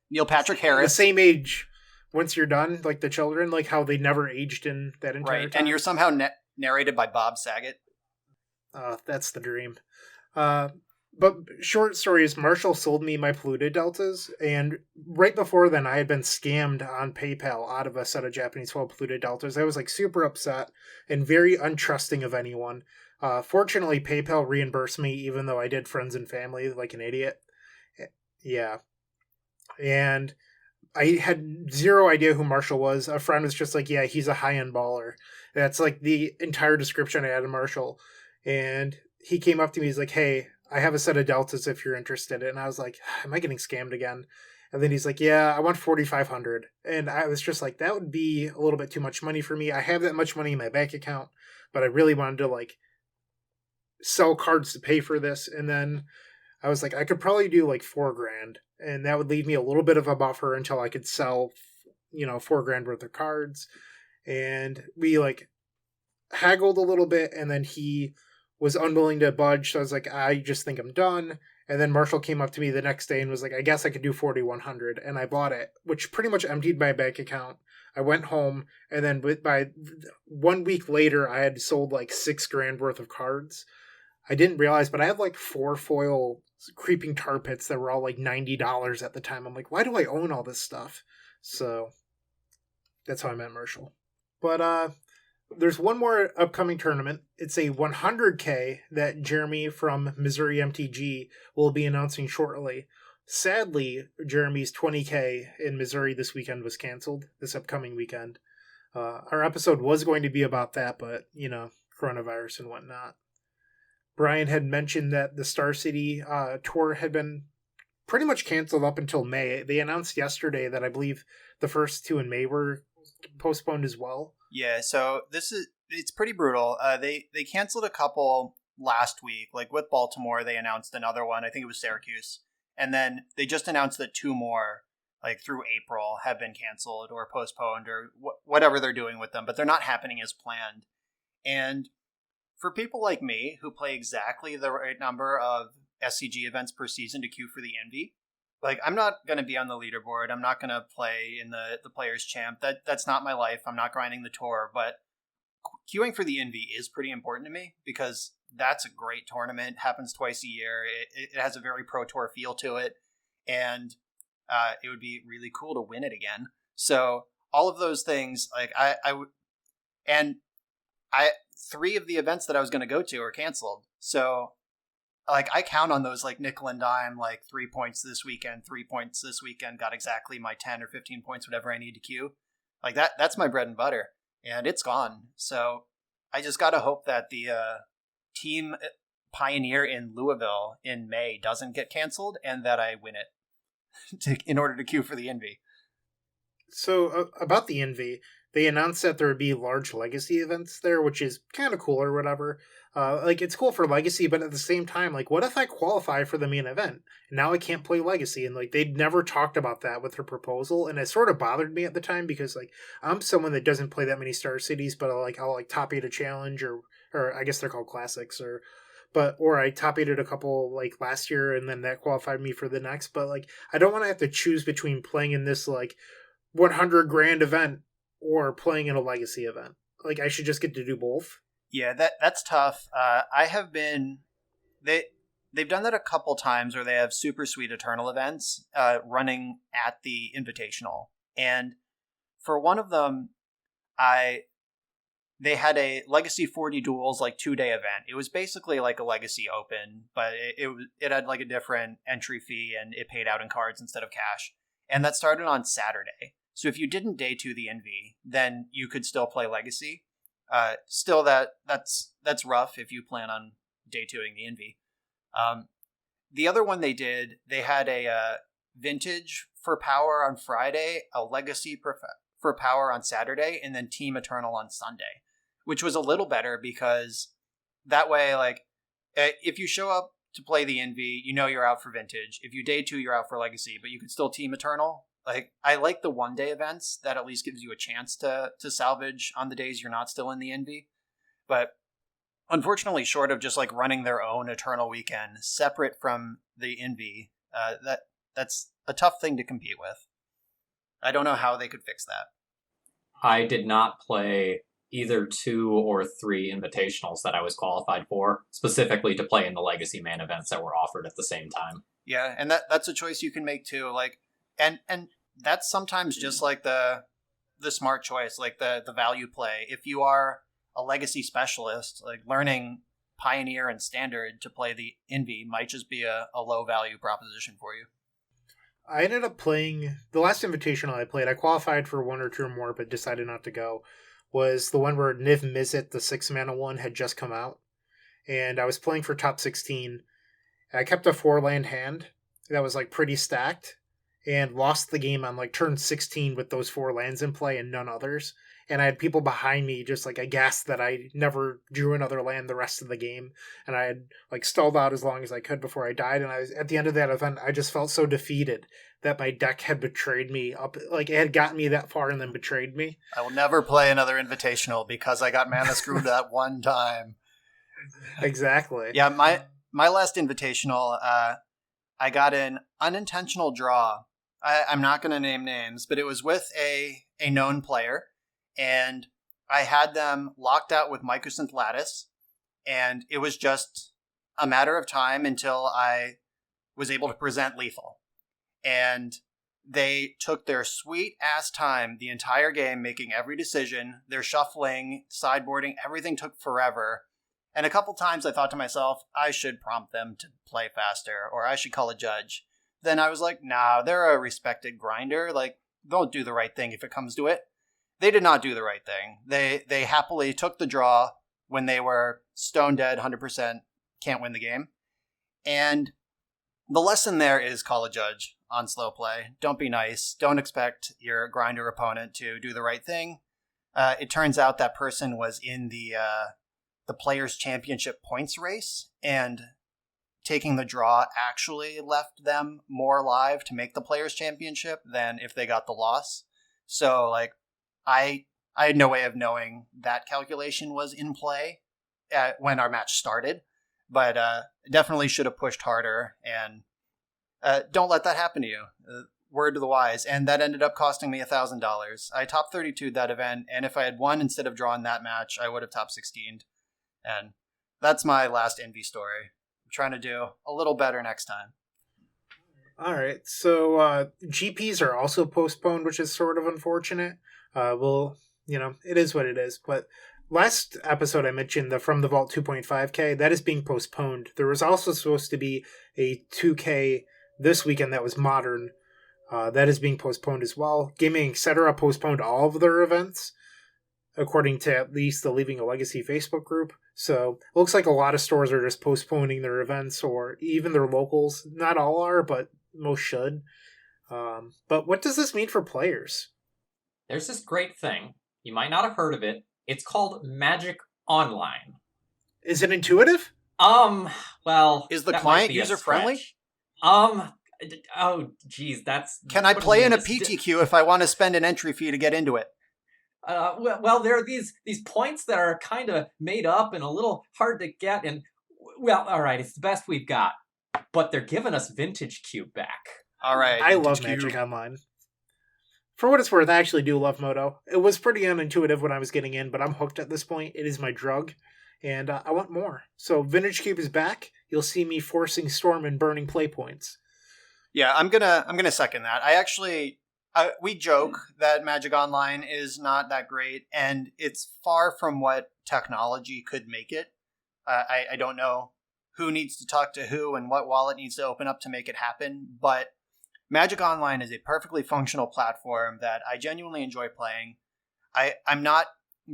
Neil Patrick Harris. The same age once you're done, like the children, like how they never aged in that entire time. And you're somehow narrated by Bob Saget. That's the dream. But short story is Marshall sold me my polluted deltas, and right before then I had been scammed on PayPal out of a set of Japanese 12 polluted deltas. I was like super upset and very untrusting of anyone. Fortunately, PayPal reimbursed me even though I did friends and family like an idiot. Yeah. And I had zero idea who Marshall was. A friend was just like, yeah, he's a high-end baller. That's like the entire description I had of Marshall. And he came up to me, he's like, hey, I have a set of deltas if you're interested. And I was like, am I getting scammed again? And then he's like, yeah, I want $4,500. And I was just like, that would be a little bit too much money for me. I have that much money in my bank account, but I really wanted to like sell cards to pay for this. And then I was like, I could probably do like $4,000, and that would leave me a little bit of a buffer until I could sell, $4,000 worth of cards. And we like haggled a little bit, and then he was unwilling to budge. So I was like, I just think I'm done. And then Marshall came up to me the next day and was like, I guess I could do $4,100. And I bought it, which pretty much emptied my bank account. I went home, and then by 1 week later, I had sold like $6,000 worth of cards. I didn't realize, but I had like 4 foil creeping tar pits that were all like $90 at the time. I'm like, why do I own all this stuff? So that's how I met Marshall. But there's one more upcoming tournament. It's a 100K that Jeremy from Missouri MTG will be announcing shortly. Sadly, Jeremy's 20K in Missouri this weekend was canceled, this upcoming weekend. Our episode was going to be about that, but, coronavirus and whatnot. Brian had mentioned that the Star City tour had been pretty much canceled up until May. They announced yesterday that I believe the first 2 in May were postponed as well. Yeah, so it's pretty brutal. They canceled a couple last week. Like with Baltimore, they announced another one. I think it was Syracuse. And then they just announced that 2 more, like through April, have been canceled or postponed or whatever they're doing with them. But they're not happening as planned. And for people like me who play exactly the right number of SCG events per season to queue for the Envy, like I'm not going to be on the leaderboard. I'm not going to play in the Players Champ. That's not my life. I'm not grinding the tour. But queuing for the Envy is pretty important to me because that's a great tournament. Happens twice a year. It has a very pro tour feel to it, and it would be really cool to win it again. So all of those things, like I would, and 3 of the events that I was going to go to are canceled. So like I count on those like nickel and dime, like 3 points this weekend, 3 points this weekend, got exactly my 10 or 15 points, whatever I need to queue. Like that's my bread and butter, and it's gone. So I just got to hope that the team Pioneer in Louisville in May doesn't get canceled and that I win it in order to queue for the Envy. So about the Envy, they announced that there would be large legacy events there, which is kind of cool or whatever. Like it's cool for legacy, but at the same time, like what if I qualify for the main event? Now I can't play legacy, and like they'd never talked about that with her proposal, and it sort of bothered me at the time because like I'm someone that doesn't play that many Star Cities, but I'll top 8 a challenge or I guess they're called classics or I top 8'd a couple like last year, and then that qualified me for the next. But like I don't want to have to choose between playing in this like 100 grand event or playing in a legacy event. Like I should just get to do both. Yeah, that's tough. I have been they've done that a couple times where they have super sweet Eternal events running at the Invitational, and for one of them, they had a Legacy 40 Duels like 2-day event. It was basically like a Legacy Open, but it had like a different entry fee and it paid out in cards instead of cash, and that started on Saturday. So if you didn't day 2 the Envy, then you could still play Legacy. Still, that's rough if you plan on day 2ing the Envy. The other one they did, they had a Vintage for Power on Friday, a Legacy for Power on Saturday, and then Team Eternal on Sunday, which was a little better because that way, like, if you show up to play the Envy, you know you're out for Vintage. If you day 2, you're out for Legacy, but you could still Team Eternal. Like, I like the 1-day events that at least gives you a chance to salvage on the days you're not still in the Envy. But unfortunately, short of just like running their own Eternal weekend separate from the Envy, that's a tough thing to compete with. I don't know how they could fix that. I did not play either 2 or 3 invitationals that I was qualified for, specifically to play in the Legacy main events that were offered at the same time. Yeah, and that's a choice you can make too. Like, and that's sometimes just like the smart choice, like the value play. If you are a Legacy specialist, like learning Pioneer and Standard to play the Envy might just be a low value proposition for you. I ended up playing the last Invitational I played. I qualified for 1 or 2 or more, but decided not to go. Was the one where Niv Mizzet, the 6-mana one, had just come out, and I was playing for top 16. I kept a 4-land hand that was like pretty stacked, and lost the game on like turn 16 with those 4 lands in play and none others. And I had people behind me just like aghast that I never drew another land the rest of the game. And I had like stalled out as long as I could before I died. And I was at the end of that event, I just felt so defeated that my deck had betrayed me up. Like it had gotten me that far and then betrayed me. I will never play another Invitational because I got mana screwed that one time. Exactly. Yeah, my last Invitational, I got an unintentional draw. I'm not going to name names, but it was with a known player, and I had them locked out with Mycosynth Lattice, and it was just a matter of time until I was able to present lethal. And they took their sweet-ass time the entire game, making every decision. Their shuffling, sideboarding, everything took forever. And a couple times I thought to myself, I should prompt them to play faster, or I should call a judge. Then I was like, nah, they're a respected grinder. Like, they'll do the right thing if it comes to it. They did not do the right thing. They happily took the draw when they were stone dead, 100%, can't win the game. And the lesson there is call a judge on slow play. Don't be nice. Don't expect your grinder opponent to do the right thing. It turns out that person was in the Players' Championship points race, and taking the draw actually left them more alive to make the Players' Championship than if they got the loss. So, like, I had no way of knowing that calculation was in play when our match started, but definitely should have pushed harder, and don't let that happen to you. Word to the wise. And that ended up costing me $1,000. I top 32'd that event, and if I had won instead of drawn that match, I would have top 16'd. And that's my last Envy story. I'm trying to do a little better next time. All right. So GPs are also postponed, which is sort of unfortunate. Well, you know, it is what it is. But last episode I mentioned the From the Vault 2.5K. That is being postponed. There was also supposed to be a 2K this weekend that was modern. That is being postponed as well. Gaming Etc. postponed all of their events, according to at least the Leaving a Legacy Facebook group. So it looks like a lot of stores are just postponing their events, or even their locals. Not all are, but most should. But what does this mean for players? There's this great thing. You might not have heard of it. It's called Magic Online. Is it intuitive? Well... Is the client user-friendly? Oh, geez, that's... Can I play in a PTQ if I want to spend an entry fee to get into it? Well, there are these points that are kind of made up and a little hard to get, and, well, all right, it's the best we've got. But they're giving us Vintage Cube back. All right. I love Magic Online. For what it's worth, I actually do love Moto. It was pretty unintuitive when I was getting in, but I'm hooked at this point. It is my drug, and I want more. So Vintage Cube is back. You'll see me forcing Storm and burning play points. Yeah, I'm gonna second that. I actually, we joke that Magic Online is not that great, and it's far from what technology could make it. I don't know who needs to talk to who and what wallet needs to open up to make it happen, but Magic Online is a perfectly functional platform that I genuinely enjoy playing. I'm not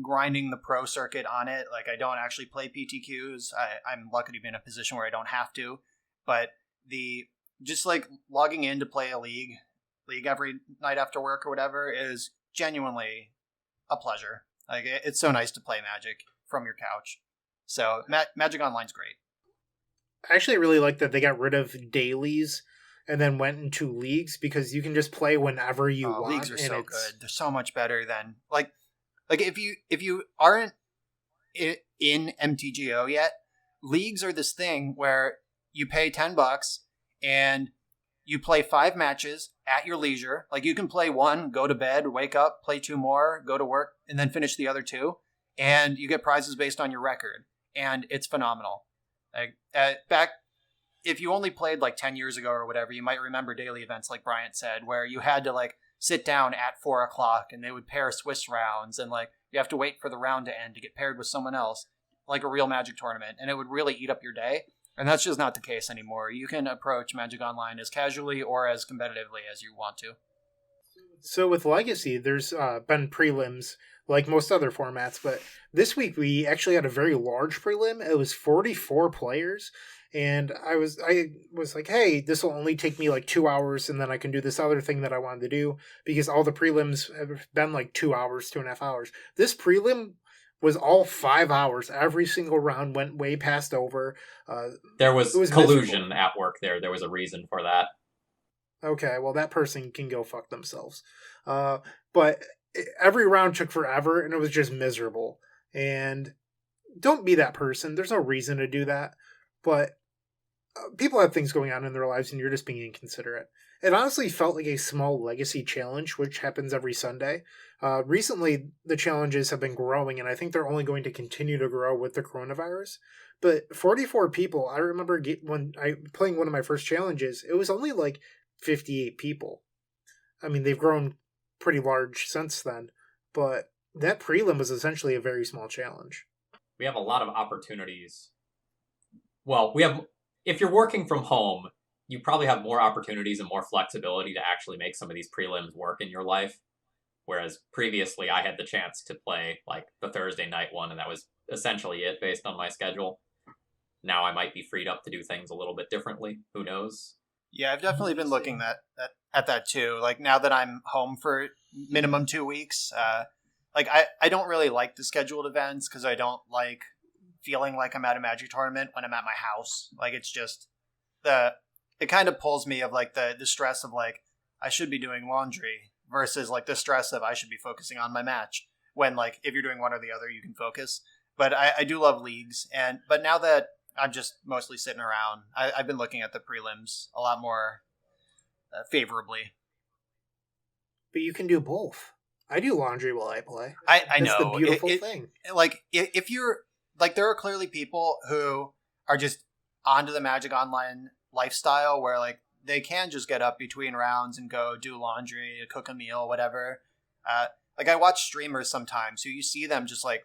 grinding the pro circuit on it. Like, I don't actually play PTQs. I'm lucky to be in a position where I don't have to. But just like logging in to play a league every night after work or whatever is genuinely a pleasure. Like, it's so nice to play Magic from your couch. So Magic Online's great. I actually really like that they got rid of dailies and then went into leagues, because you can just play whenever you want. Leagues are so good. They're so much better than like if you aren't in MTGO yet, leagues are this thing where you pay $10 and you play 5 matches at your leisure. Like, you can play 1, go to bed, wake up, play 2 more, go to work, and then finish the other 2, and you get prizes based on your record, and it's phenomenal. Like, back. If you only played like 10 years ago or whatever, you might remember daily events like Bryant said, where you had to like sit down at 4 o'clock and they would pair Swiss rounds, and like you have to wait for the round to end to get paired with someone else, like a real Magic tournament, and it would really eat up your day. And that's just not the case anymore. You can approach Magic Online as casually or as competitively as you want to. So with Legacy, there's been prelims like most other formats, but this week we actually had a very large prelim. It was 44 players. And I was like, hey, this will only take me like 2 hours, and then I can do this other thing that I wanted to do, because all the prelims have been like 2 hours, 2.5 hours. This prelim was all 5 hours. Every single round went way past over. There was collusion miserable at work there. There was a reason for that. Okay, well, that person can go fuck themselves. But every round took forever, and it was just miserable. And don't be that person. There's no reason to do that. But people have things going on in their lives, and you're just being inconsiderate. It honestly felt like a small Legacy challenge, which happens every Sunday. Recently, the challenges have been growing, and I think they're only going to continue to grow with the coronavirus. But 44 people, I remember when I playing one of my first challenges, it was only like 58 people. I mean, they've grown pretty large since then, but that prelim was essentially a very small challenge. We have a lot of opportunities. Well, if you're working from home, you probably have more opportunities and more flexibility to actually make some of these prelims work in your life. Whereas previously I had the chance to play like the Thursday night one, and that was essentially it based on my schedule. Now I might be freed up to do things a little bit differently. Who knows? Yeah, I've definitely been looking at that too. Like, now that I'm home for minimum 2 weeks, like I don't really like the scheduled events, because I don't like feeling like I'm at a Magic tournament when I'm at my house. Like, it's just it kind of pulls me of like the stress of like I should be doing laundry versus like the stress of I should be focusing on my match, when like if you're doing one or the other you can focus. But I do love leagues, but now that I'm just mostly sitting around, I've been looking at the prelims a lot more favorably. But you can do both. I do laundry while I play. I know. That's the beautiful thing. Like, if you're like, there are clearly people who are just onto the Magic Online lifestyle where like they can just get up between rounds and go do laundry, cook a meal, whatever. Like, I watch streamers sometimes who you see them just like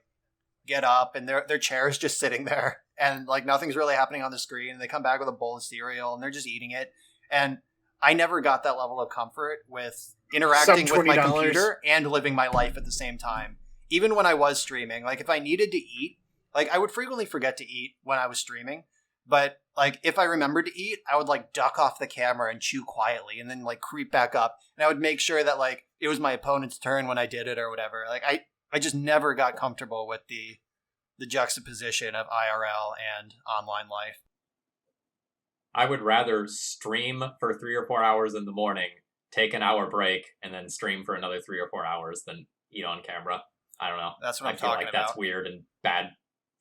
get up and their chair is just sitting there and like nothing's really happening on the screen, and they come back with a bowl of cereal and they're just eating it. And I never got that level of comfort with interacting with my computer and living my life at the same time. Even when I was streaming, like if I needed to eat, like I would frequently forget to eat when I was streaming, but like if I remembered to eat, I would like duck off the camera and chew quietly and then like creep back up, and I would make sure that like it was my opponent's turn when I did it or whatever. Like I just never got comfortable with the juxtaposition of IRL and online life. I would rather stream for 3 or 4 hours in the morning, take an hour break, and then stream for another 3 or 4 hours than eat on camera. I don't know. That's what I'm talking about. I feel like that's about. weird and bad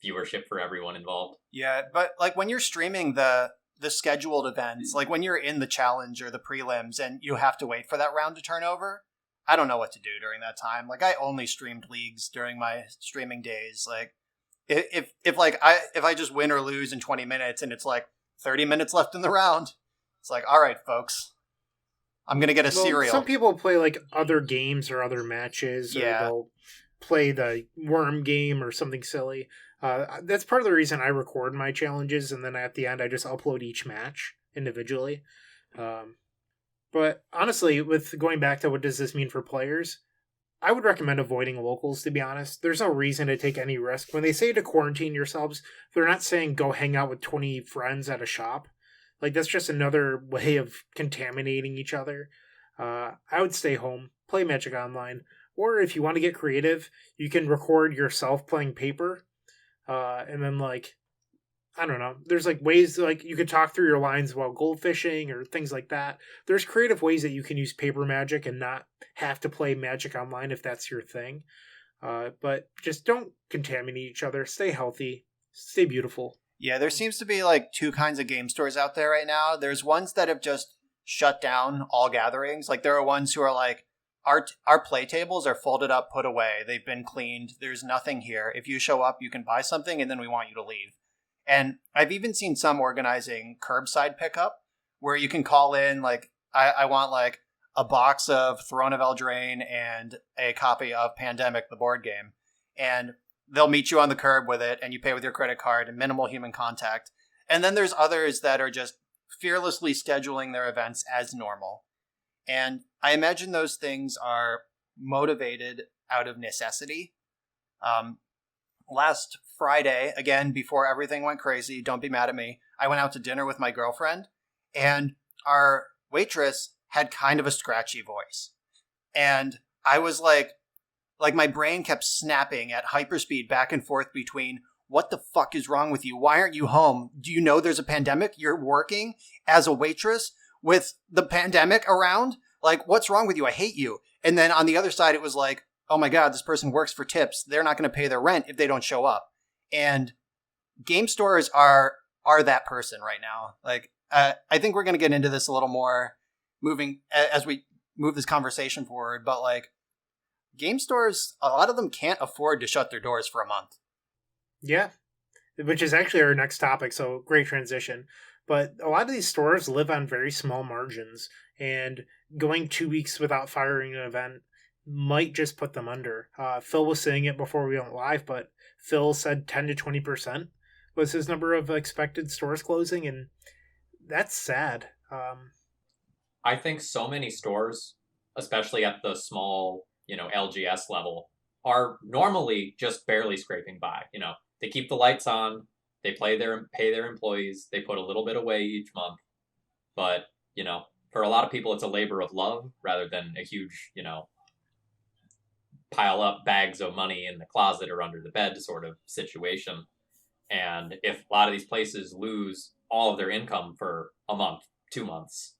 viewership for everyone involved. Yeah, but like when you're streaming the scheduled events, like when you're in the challenge or the prelims and you have to wait for that round to turn over, I don't know what to do during that time. Like I only streamed leagues during my streaming days. Like if I just win or lose in 20 minutes and it's like 30 minutes left in the round, it's like, all right, folks, I'm going to get a cereal. Some people play like other games or other matches, or they'll play the worm game or something silly. That's part of the reason I record my challenges, and then at the end I just upload each match individually. But honestly, with going back to what does this mean for players, I would recommend avoiding locals, to be honest. There's no reason to take any risk. When they say to quarantine yourselves, they're not saying go hang out with 20 friends at a shop. Like, that's just another way of contaminating each other. I would stay home, play Magic Online, or if you want to get creative, you can record yourself playing paper, and then, like, I don't know, there's, like, ways, like, you could talk through your lines while goldfishing or things like that. There's creative ways that you can use paper Magic and not have to play Magic Online if that's your thing. But just don't contaminate each other. Stay healthy. Stay beautiful. Yeah, there seems to be, like, two kinds of game stores out there right now. There's ones that have just shut down all gatherings. Like, there are ones who are like, our play tables are folded up, put away. They've been cleaned. There's nothing here. If you show up, you can buy something, and then we want you to leave. And I've even seen some organizing curbside pickup where you can call in, like, I want, like, a box of Throne of Eldraine and a copy of Pandemic, the board game. And they'll meet you on the curb with it, and you pay with your credit card and minimal human contact. And then there's others that are just fearlessly scheduling their events as normal. And I imagine those things are motivated out of necessity. Last Friday, again, before everything went crazy, don't be mad at me, I went out to dinner with my girlfriend, and our waitress had kind of a scratchy voice. And I was like my brain kept snapping at hyperspeed back and forth between, what the fuck is wrong with you? Why aren't you home? Do you know there's a pandemic? You're working as a waitress with the pandemic around? Like, what's wrong with you? I hate you. And then on the other side, it was like, oh my God, this person works for tips. They're not going to pay their rent if they don't show up. And game stores are that person right now. Like, I think we're going to get into this a little more as we move this conversation forward. But like, game stores, a lot of them can't afford to shut their doors for a month. Yeah, which is actually our next topic, so great transition. But a lot of these stores live on very small margins, and going 2 weeks without firing an event might just put them under. Phil was saying it before we went live, but Phil said 10 to 20% was his number of expected stores closing, and that's sad. I think so many stores, especially at the small, LGS level, are normally just barely scraping by. They keep the lights on, they pay their employees, they put a little bit away each month. But, for a lot of people, it's a labor of love rather than a huge, pile up bags of money in the closet or under the bed sort of situation. And if a lot of these places lose all of their income for a month, 2 months.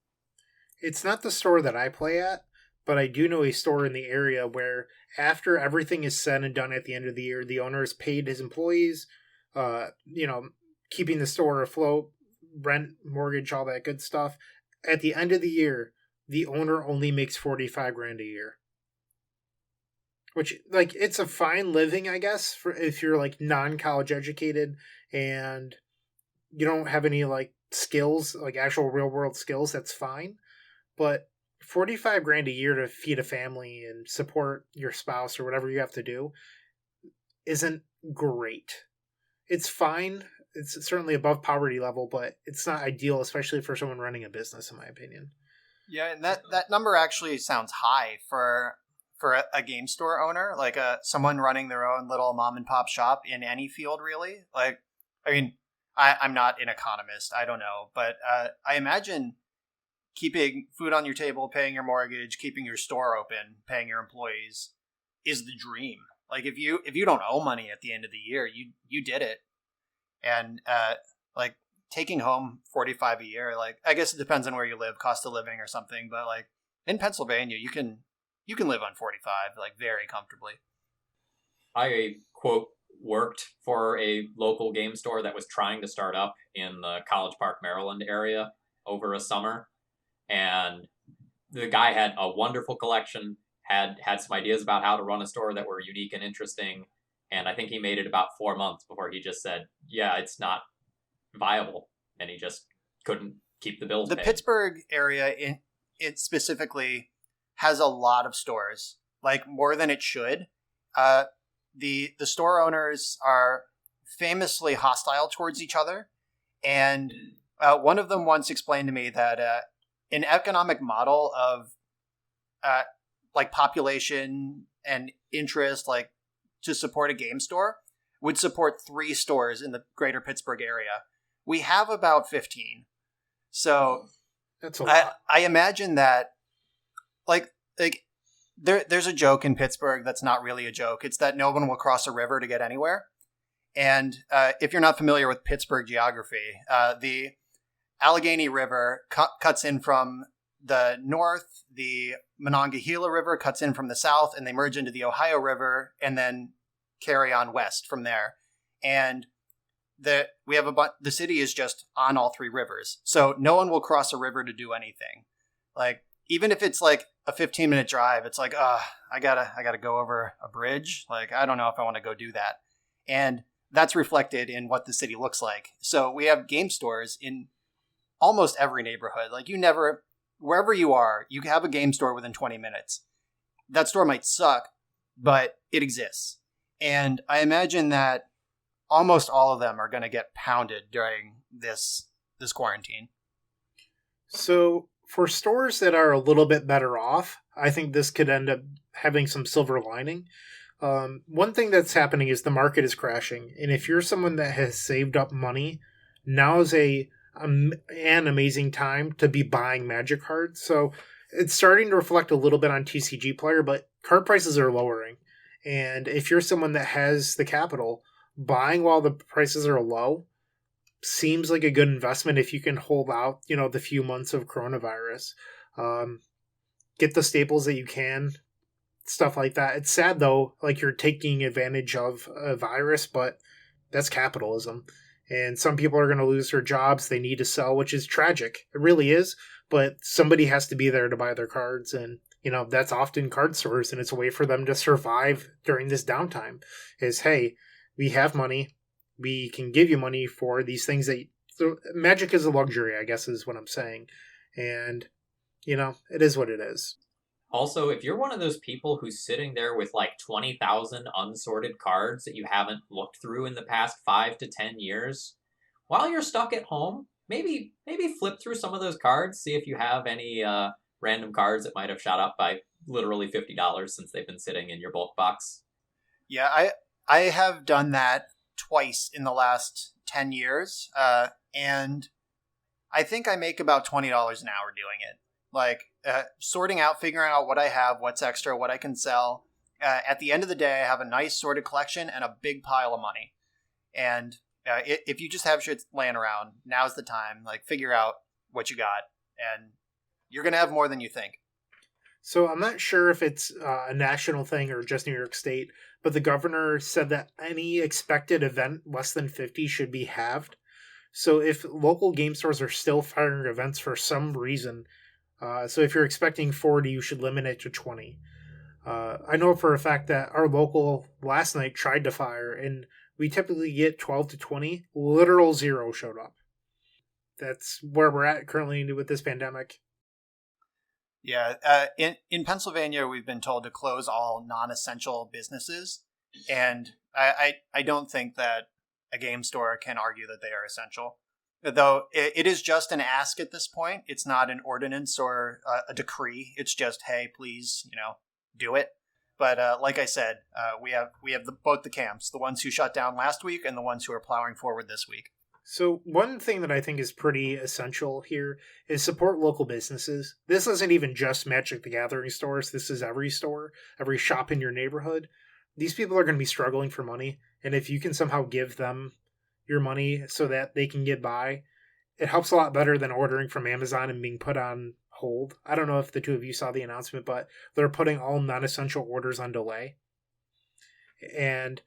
It's not the store that I play at, but I do know a store in the area where after everything is said and done at the end of the year, the owner has paid his employees, keeping the store afloat, rent, mortgage, all that good stuff. At the end of the year, the owner only makes $45,000 a year. Which, like, it's a fine living, I guess, for if you're, like, non-college educated and you don't have any, like, skills, like actual real-world skills, that's fine. But $45,000 a year to feed a family and support your spouse or whatever you have to do, isn't great. It's fine. It's certainly above poverty level, but it's not ideal, especially for someone running a business, in my opinion. Yeah, and that number actually sounds high for a game store owner, like someone running their own little mom and pop shop in any field, really. Like, I mean, I'm not an economist, I don't know, but I imagine keeping food on your table, paying your mortgage, keeping your store open, paying your employees is the dream. Like, if you don't owe money at the end of the year, you did it. And like taking home $45 a year, like, I guess it depends on where you live, cost of living or something, but like in Pennsylvania, you can live on 45 like very comfortably. I quote worked for a local game store that was trying to start up in the College Park, Maryland area over a summer, and the guy had a wonderful collection, had some ideas about how to run a store that were unique and interesting, and I think he made it about 4 months before he just said, yeah, it's not viable, and he just couldn't keep the bills paid. The Pittsburgh area it specifically has a lot of stores, like more than it should. The store owners are famously hostile towards each other, and one of them once explained to me that an economic model of like population and interest, like to support a game store, would support 3 stores in the greater Pittsburgh area. We have about 15. So that's a lot. I imagine that like there's a joke in Pittsburgh that's not really a joke. It's that no one will cross a river to get anywhere. And if you're not familiar with Pittsburgh geography, the Allegheny River cuts in from the north, the Monongahela River cuts in from the south, and they merge into the Ohio River and then carry on west from there. And the city is just on all 3 rivers. So no one will cross a river to do anything. Like, even if it's like a 15-minute drive, it's like, I gotta go over a bridge. Like, I don't know if I want to go do that. And that's reflected in what the city looks like. So we have game stores in almost every neighborhood. Like, wherever you are, you have a game store within 20 minutes. That store might suck, but it exists. And I imagine that almost all of them are going to get pounded during this quarantine. So for stores that are a little bit better off, I think this could end up having some silver lining. One thing that's happening is the market is crashing. And if you're someone that has saved up money, now is an amazing time to be buying Magic cards. So it's starting to reflect a little bit on TCG Player, but card prices are lowering. And if you're someone that has the capital, buying while the prices are low seems like a good investment if you can hold out, the few months of coronavirus. Get the staples that you can, stuff like that. It's sad, though, like you're taking advantage of a virus, but that's capitalism. And some people are going to lose their jobs. They need to sell, which is tragic. It really is. But somebody has to be there to buy their cards. And, that's often card stores. And it's a way for them to survive during this downtime is, hey, we have money. We can give you money for these things so Magic is a luxury, I guess, is what I'm saying. And, it is what it is. Also, if you're one of those people who's sitting there with like 20,000 unsorted cards that you haven't looked through in the past 5 to 10 years, while you're stuck at home, maybe flip through some of those cards, see if you have any random cards that might have shot up by literally $50 since they've been sitting in your bulk box. Yeah, I have done that twice in the last 10 years, and I think I make about $20 an hour doing it. Like, sorting out, figuring out what I have, what's extra, what I can sell. At the end of the day, I have a nice sorted collection and a big pile of money. And if you just have shit laying around, now's the time. Like, figure out what you got, and you're going to have more than you think. So I'm not sure if it's a national thing or just New York State, but the governor said that any expected event less than 50 should be halved. So if local game stores are still firing events for some reason, so if you're expecting 40, you should limit it to 20. I know for a fact that our local last night tried to fire, and we typically get 12 to 20. Literal 0 showed up. That's where we're at currently with this pandemic. Yeah, in Pennsylvania, we've been told to close all non-essential businesses. And I don't think that a game store can argue that they are essential. Though it is just an ask at this point. It's not an ordinance or a decree. It's just, hey, please, do it. But like I said, we have both the camps, the ones who shut down last week and the ones who are plowing forward this week. So one thing that I think is pretty essential here is support local businesses. This isn't even just Magic the Gathering stores. This is every store, every shop in your neighborhood. These people are going to be struggling for money. And if you can somehow give them your money so that they can get by, it helps a lot better than ordering from Amazon and being put on hold. I don't know if the two of you saw the announcement, but they're putting all non-essential orders on delay. And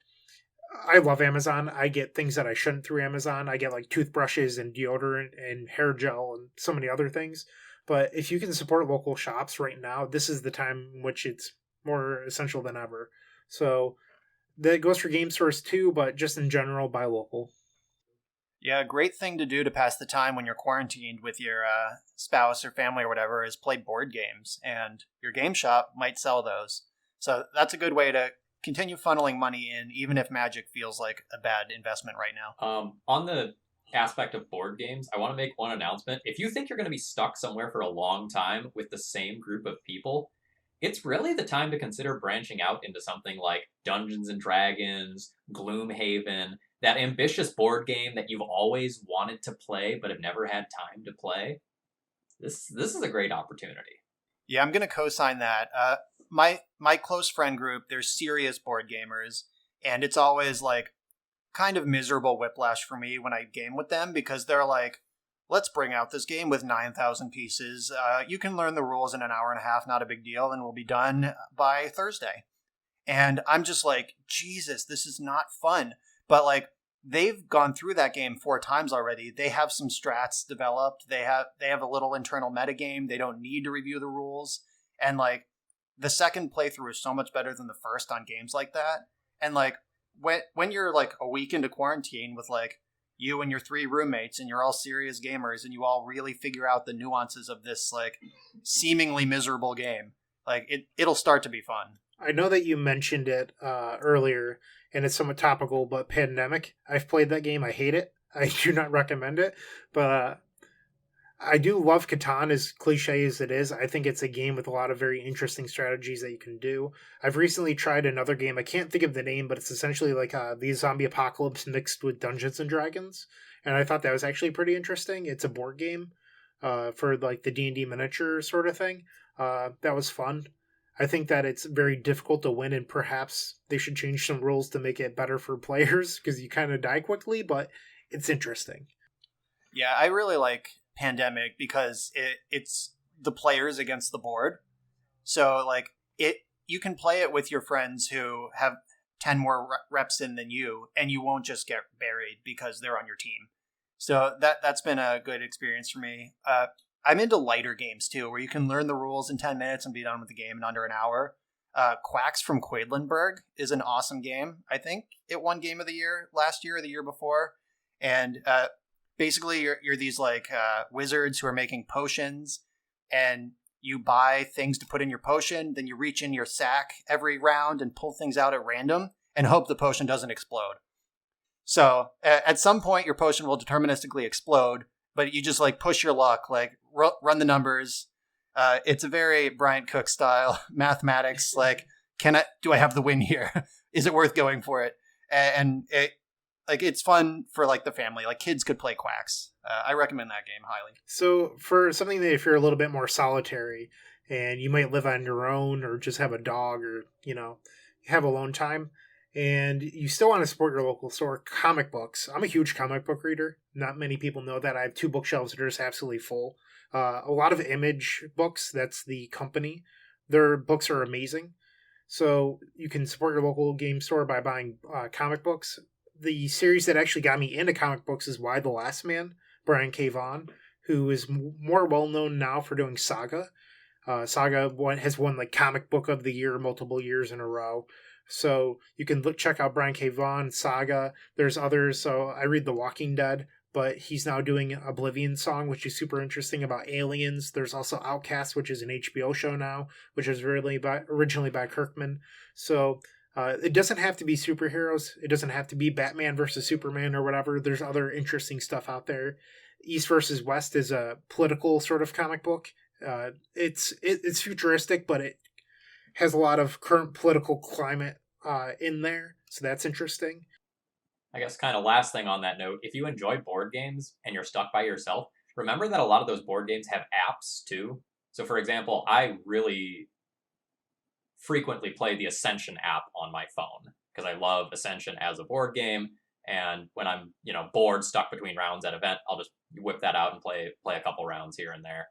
I love Amazon. I get things that I shouldn't through Amazon. I get like toothbrushes and deodorant and hair gel and so many other things. But if you can support local shops right now, this is the time in which it's more essential than ever. So that goes for game stores too, but just in general, buy local. Yeah, a great thing to do to pass the time when you're quarantined with your spouse or family or whatever is play board games, and your game shop might sell those. So that's a good way to continue funneling money in, even if Magic feels like a bad investment right now. On the aspect of board games, I want to make one announcement. If you think you're going to be stuck somewhere for a long time with the same group of people, it's really the time to consider branching out into something like Dungeons and Dragons, Gloomhaven, that ambitious board game that you've always wanted to play but have never had time to play. This is a great opportunity. Yeah, I'm going to co-sign that. My close friend group, they're serious board gamers, and it's always like kind of miserable whiplash for me when I game with them because they're like, let's bring out this game with 9,000 pieces. You can learn the rules in an hour and a half, not a big deal, and we'll be done by Thursday. And I'm just like, Jesus, this is not fun. But like, they've gone through that game 4 times already. They have some strats developed. They have a little internal metagame. They don't need to review the rules. And like, the second playthrough is so much better than the first on games like that. And like, when you're like a week into quarantine with like you and your 3 roommates and you're all serious gamers and you all really figure out the nuances of this like seemingly miserable game, like it'll start to be fun. I know that you mentioned it earlier, and it's somewhat topical, but Pandemic. I've played that game. I hate it. I do not recommend it. But I do love Catan, as cliche as it is. I think it's a game with a lot of very interesting strategies that you can do. I've recently tried another game. I can't think of the name, but it's essentially like the zombie apocalypse mixed with Dungeons and Dragons. And I thought that was actually pretty interesting. It's a board game for like the D&D miniature sort of thing. That was fun. I think that it's very difficult to win, and perhaps they should change some rules to make it better for players because you kind of die quickly, but it's interesting. Yeah, I really like Pandemic because it's the players against the board. So like you can play it with your friends who have 10 more reps in than you, and you won't just get buried because they're on your team. So that's been a good experience for me. I'm into lighter games too, where you can learn the rules in 10 minutes and be done with the game in under an hour. Quacks from Quedlinburg is an awesome game. I think it won Game of the Year last year or the year before. And basically you're these like wizards who are making potions, and you buy things to put in your potion. Then you reach in your sack every round and pull things out at random and hope the potion doesn't explode. So at some point your potion will deterministically explode, but you just like push your luck, like run the numbers. It's a very Bryant Cook style mathematics. Like, do I have the win here? Is it worth going for it? And it's fun for like the family. Like kids could play Quacks. I recommend that game highly. So for something that if you're a little bit more solitary and you might live on your own or just have a dog or, have alone time and you still want to support your local store, comic books. I'm a huge comic book reader. Not many people know that. I have 2 bookshelves that are just absolutely full. A lot of Image books, that's the company. Their books are amazing. So you can support your local game store by buying comic books. The series that actually got me into comic books is Why the Last Man, Brian Coval, who is more well-known now for doing Saga. Saga has won like Comic Book of the Year multiple years in a row. So you can check out Brian Coval, Saga. There's others. So I read The Walking Dead, but he's now doing Oblivion Song, which is super interesting about aliens. There's also Outcast, which is an HBO show now, which is originally by Kirkman. So It doesn't have to be superheroes. It doesn't have to be Batman versus Superman or whatever. There's other interesting stuff out there. East versus West is a political sort of comic book. It's futuristic, but it has a lot of current political climate in there, so that's interesting. I guess kind of last thing on that note, if you enjoy board games and you're stuck by yourself, remember that a lot of those board games have apps too. So for example, I really frequently play the Ascension app on my phone because I love Ascension as a board game. And when I'm, bored, stuck between rounds at an event, I'll just whip that out and play a couple rounds here and there.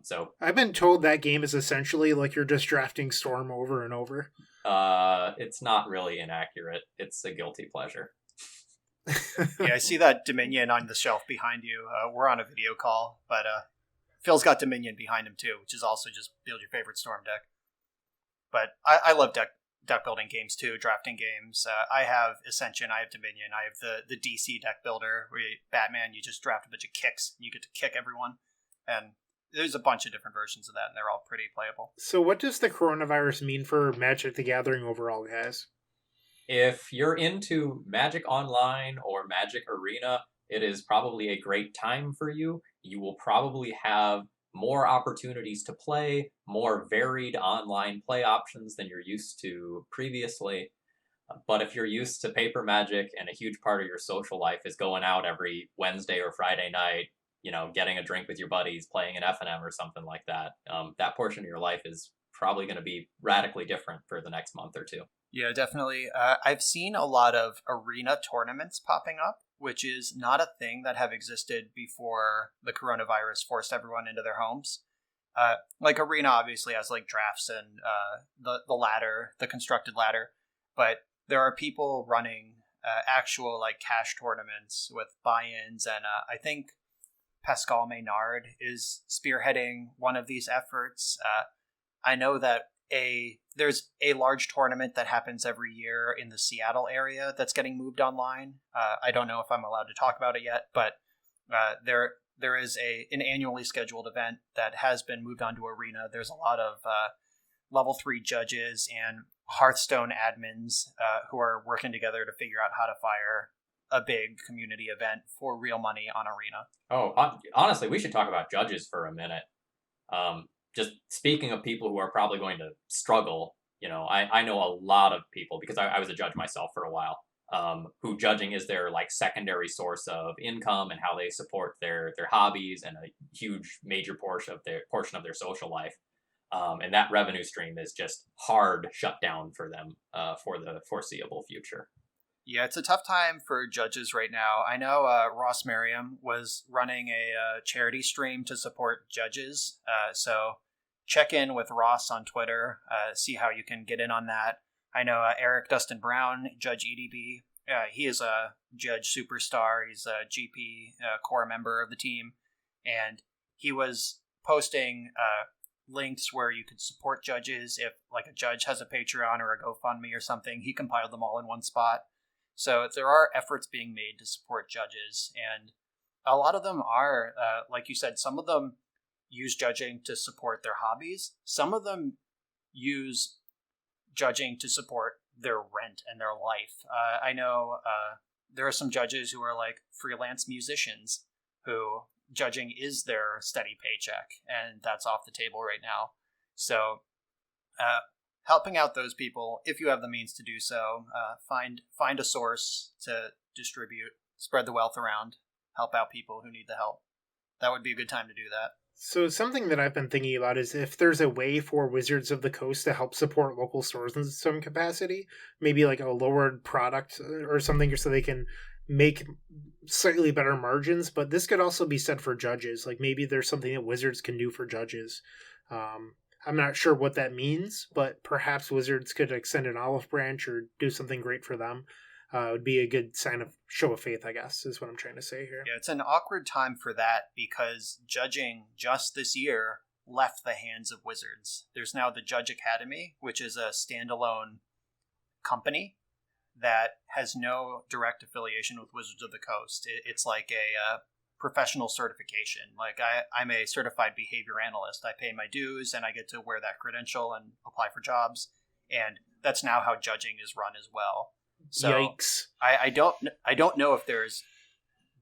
So I've been told that game is essentially like you're just drafting Storm over and over. It's not really inaccurate. It's a guilty pleasure. Yeah, I see that Dominion on the shelf behind you. We're on a video call, but Phil's got Dominion behind him too, which is also just build your favorite Storm deck. But I love deck building games too, drafting games. I have Ascension, I have Dominion, I have the DC deck builder where Batman, you just draft a bunch of kicks and you get to kick everyone. And there's a bunch of different versions of that, and they're all pretty playable. So what does the coronavirus mean for Magic the Gathering overall, guys? If you're into Magic Online or Magic Arena, it is probably a great time for you. You will probably have more opportunities to play, more varied online play options than you're used to previously. But if you're used to paper Magic and a huge part of your social life is going out every Wednesday or Friday night, getting a drink with your buddies, playing an F&M or something like that, that portion of your life is probably going to be radically different for the next month or two. Yeah, definitely. I've seen a lot of arena tournaments popping up, which is not a thing that have existed before the coronavirus forced everyone into their homes. Like arena obviously has like drafts and the ladder, the constructed ladder, but there are people running actual like cash tournaments with buy-ins, and I think Pascal Maynard is spearheading one of these efforts. I know that there's a large tournament that happens every year in the Seattle area that's getting moved online. I don't know if I'm allowed to talk about it yet, but there is an annually scheduled event that has been moved onto Arena. There's a lot of level 3 judges and Hearthstone admins who are working together to figure out how to fire a big community event for real money on Arena. Oh, honestly, we should talk about judges for a minute. Just speaking of people who are probably going to struggle, I know a lot of people, because I was a judge myself for a while, who judging is their like secondary source of income and how they support their hobbies and a huge major portion of their social life. And that revenue stream is just hard shut down for them for the foreseeable future. Yeah, it's a tough time for judges right now. I know Ross Merriam was running a charity stream to support judges. So check in with Ross on Twitter, see how you can get in on that. I know Eric Dustin Brown, Judge EDB. He is a judge superstar. He's a GP core member of the team. And he was posting links where you could support judges. If like a judge has a Patreon or a GoFundMe or something, he compiled them all in one spot. So there are efforts being made to support judges, and a lot of them are, like you said, some of them use judging to support their hobbies. Some of them use judging to support their rent and their life. I know there are some judges who are like freelance musicians who judging is their steady paycheck, and that's off the table right now. So helping out those people, if you have the means to do so, find a source to distribute, spread the wealth around, help out people who need the help. That would be a good time to do that. So something that I've been thinking about is if there's a way for Wizards of the Coast to help support local stores in some capacity, maybe like a lowered product or something so they can make slightly better margins. But this could also be said for judges. Like maybe there's something that Wizards can do for judges. I'm not sure what that means, but perhaps Wizards could extend an olive branch or do something great for them. It would be a good sign of show of faith, I guess, is what I'm trying to say here. Yeah, it's an awkward time for that because judging just this year left the hands of Wizards. There's now the Judge Academy, which is a standalone company that has no direct affiliation with Wizards of the Coast. It's like a professional certification. Like I'm a certified behavior analyst. I pay my dues and I get to wear that credential and apply for jobs. And that's now how judging is run as well. So Yikes. I don't know if there's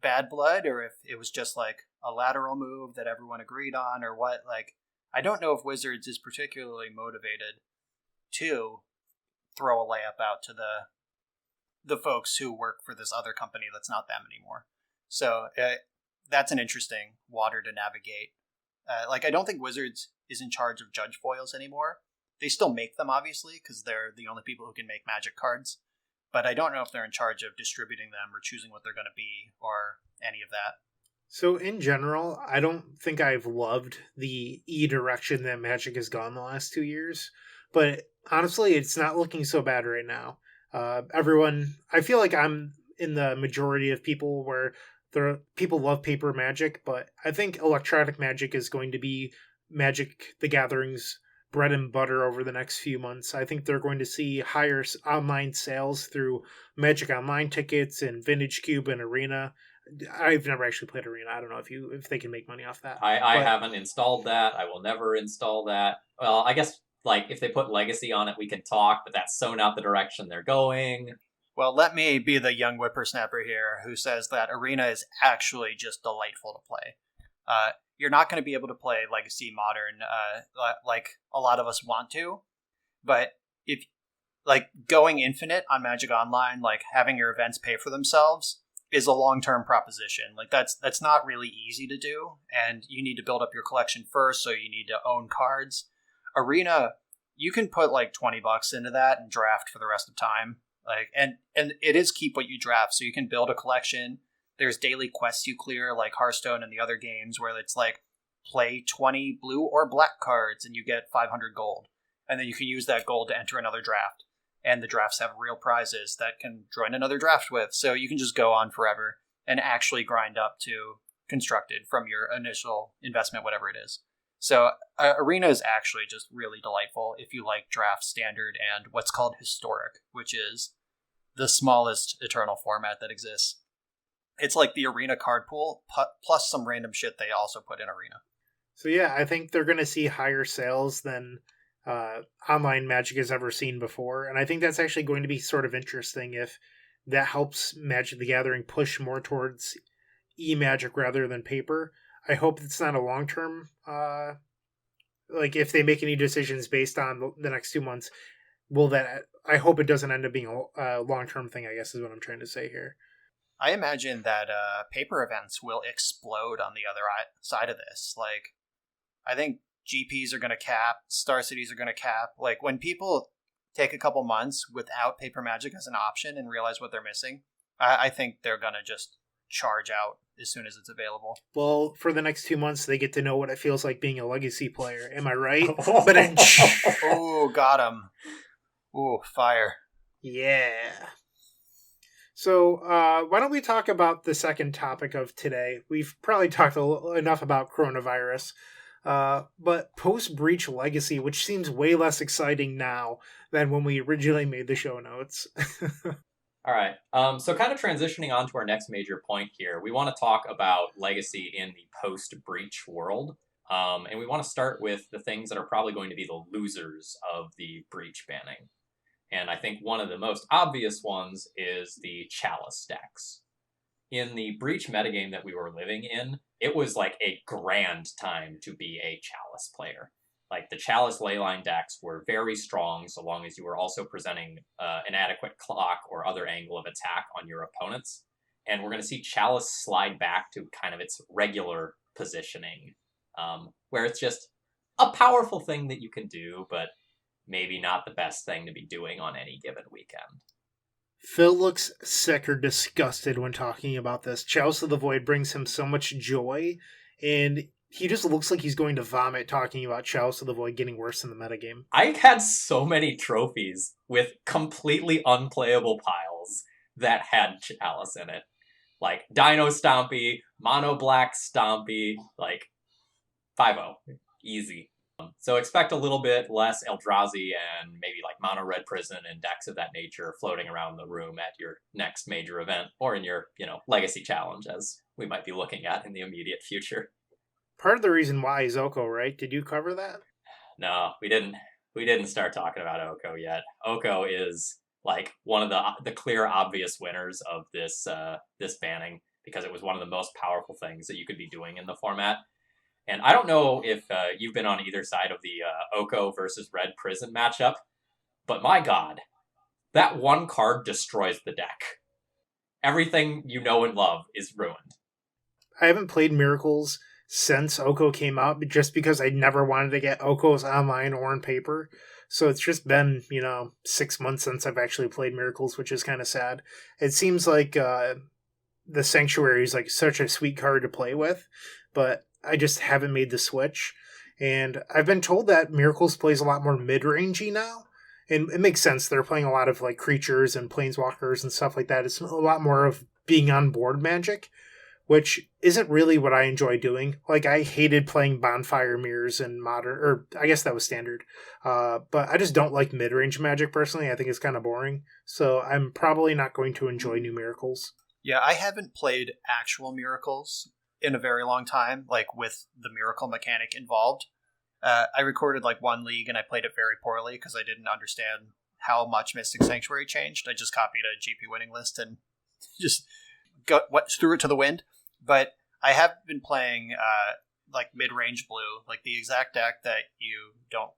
bad blood or if it was just like a lateral move that everyone agreed on or what. Like, I don't know if Wizards is particularly motivated to throw a layup out to the folks who work for this other company that's not them anymore. So that's an interesting water to navigate. Like, I don't think Wizards is in charge of judge foils anymore. They still make them, obviously, because they're the only people who can make Magic cards. But I don't know if they're in charge of distributing them or choosing what they're going to be or any of that. So in general, I don't think I've loved the direction that Magic has gone the last 2 years. But honestly, it's not looking so bad right now. Everyone, I feel like I'm in the majority of people where people love paper Magic, but I think electronic Magic is going to be Magic the Gathering's bread and butter over the next few months. I think they're going to see higher online sales through Magic Online tickets and Vintage Cube and Arena. I've never actually played Arena. I don't know if they can make money off that. I haven't installed that. I will never install that. Well, I guess like if they put Legacy on it, we can talk, but that's so not the direction they're going. Well, let me be the young whippersnapper here who says that Arena is actually just delightful to play. You're not going to be able to play Legacy Modern like a lot of us want to, but if like going infinite on Magic Online, like having your events pay for themselves is a long-term proposition. Like that's not really easy to do, and you need to build up your collection first, so you need to own cards. Arena, you can put like $20 into that and draft for the rest of time. Like and it is keep what you draft, so you can build a collection. There's daily quests you clear, like Hearthstone and the other games, where it's like play 20 blue or black cards and you get 500 gold. And then you can use that gold to enter another draft. And the drafts have real prizes that can join another draft with. So you can just go on forever and actually grind up to constructed from your initial investment, whatever it is. So Arena is actually just really delightful if you like draft, standard, and what's called historic, which is the smallest Eternal format that exists. It's like the Arena card pool, plus some random shit they also put in Arena. So yeah, I think they're going to see higher sales than online Magic has ever seen before. And I think that's actually going to be sort of interesting if that helps Magic the Gathering push more towards e-Magic rather than paper. I hope it's not a long-term, like if they make any decisions based on the next 2 months, I hope it doesn't end up being a long-term thing, I guess is what I'm trying to say here. I imagine that paper events will explode on the other side of this. Like, I think GPs are going to cap, Star Cities are going to cap. Like, when people take a couple months without paper Magic as an option and realize what they're missing, I think they're going to just charge out as soon as it's available. Well, for the next 2 months, they get to know what it feels like being a Legacy player. Am I right? Oh, got him. Ooh, fire. Yeah. So why don't we talk about the second topic of today? We've probably talked enough about coronavirus, but post-breach Legacy, which seems way less exciting now than when we originally made the show notes. All right. So kind of transitioning on to our next major point here, we want to talk about Legacy in the post-breach world. And we want to start with the things that are probably going to be the losers of the breach banning. And I think one of the most obvious ones is the Chalice Decks. In the breach metagame that we were living in, it was like a grand time to be a Chalice player. Like, the Chalice Leyline decks were very strong so long as you were also presenting an adequate clock or other angle of attack on your opponents. And we're going to see Chalice slide back to kind of its regular positioning, where it's just a powerful thing that you can do, but maybe not the best thing to be doing on any given weekend. Phil looks sick or disgusted when talking about this. Chalice of the Void brings him so much joy, and he just looks like he's going to vomit talking about Chalice of the Void getting worse in the metagame. I had so many trophies with completely unplayable piles that had Chalice in it. Like Dino Stompy, Mono Black Stompy, like 5-0. Easy. So expect a little bit less Eldrazi and maybe like Mono Red Prison and decks of that nature floating around the room at your next major event or in your, Legacy Challenge, as we might be looking at in the immediate future. Part of the reason why is Oko, right? Did you cover that? No, we didn't. We didn't start talking about Oko yet. Oko is like one of the clear obvious winners of this this banning because it was one of the most powerful things that you could be doing in the format. And I don't know if you've been on either side of the Oko versus Red Prison matchup, but my god, that one card destroys the deck. Everything you know and love is ruined. I haven't played Miracles since Oko came out, just because I never wanted to get Okos online or on paper. So it's just been, 6 months since I've actually played Miracles, which is kind of sad. It seems like the Sanctuary is like such a sweet card to play with, but I just haven't made the switch. And I've been told that Miracles plays a lot more mid-rangey now. And it makes sense. They're playing a lot of like creatures and planeswalkers and stuff like that. It's a lot more of being on board Magic, which isn't really what I enjoy doing. Like, I hated playing Bonfire Mirrors in Modern, or I guess that was Standard. But I just don't like mid-range Magic personally. I think it's kind of boring. So I'm probably not going to enjoy new Miracles. Yeah, I haven't played actual Miracles in a very long time, like with the Miracle mechanic involved. I recorded like one league and I played it very poorly because I didn't understand how much Mystic Sanctuary changed. I just copied a GP winning list and just threw it to the wind. But I have been playing like mid-range blue, like the exact deck that you don't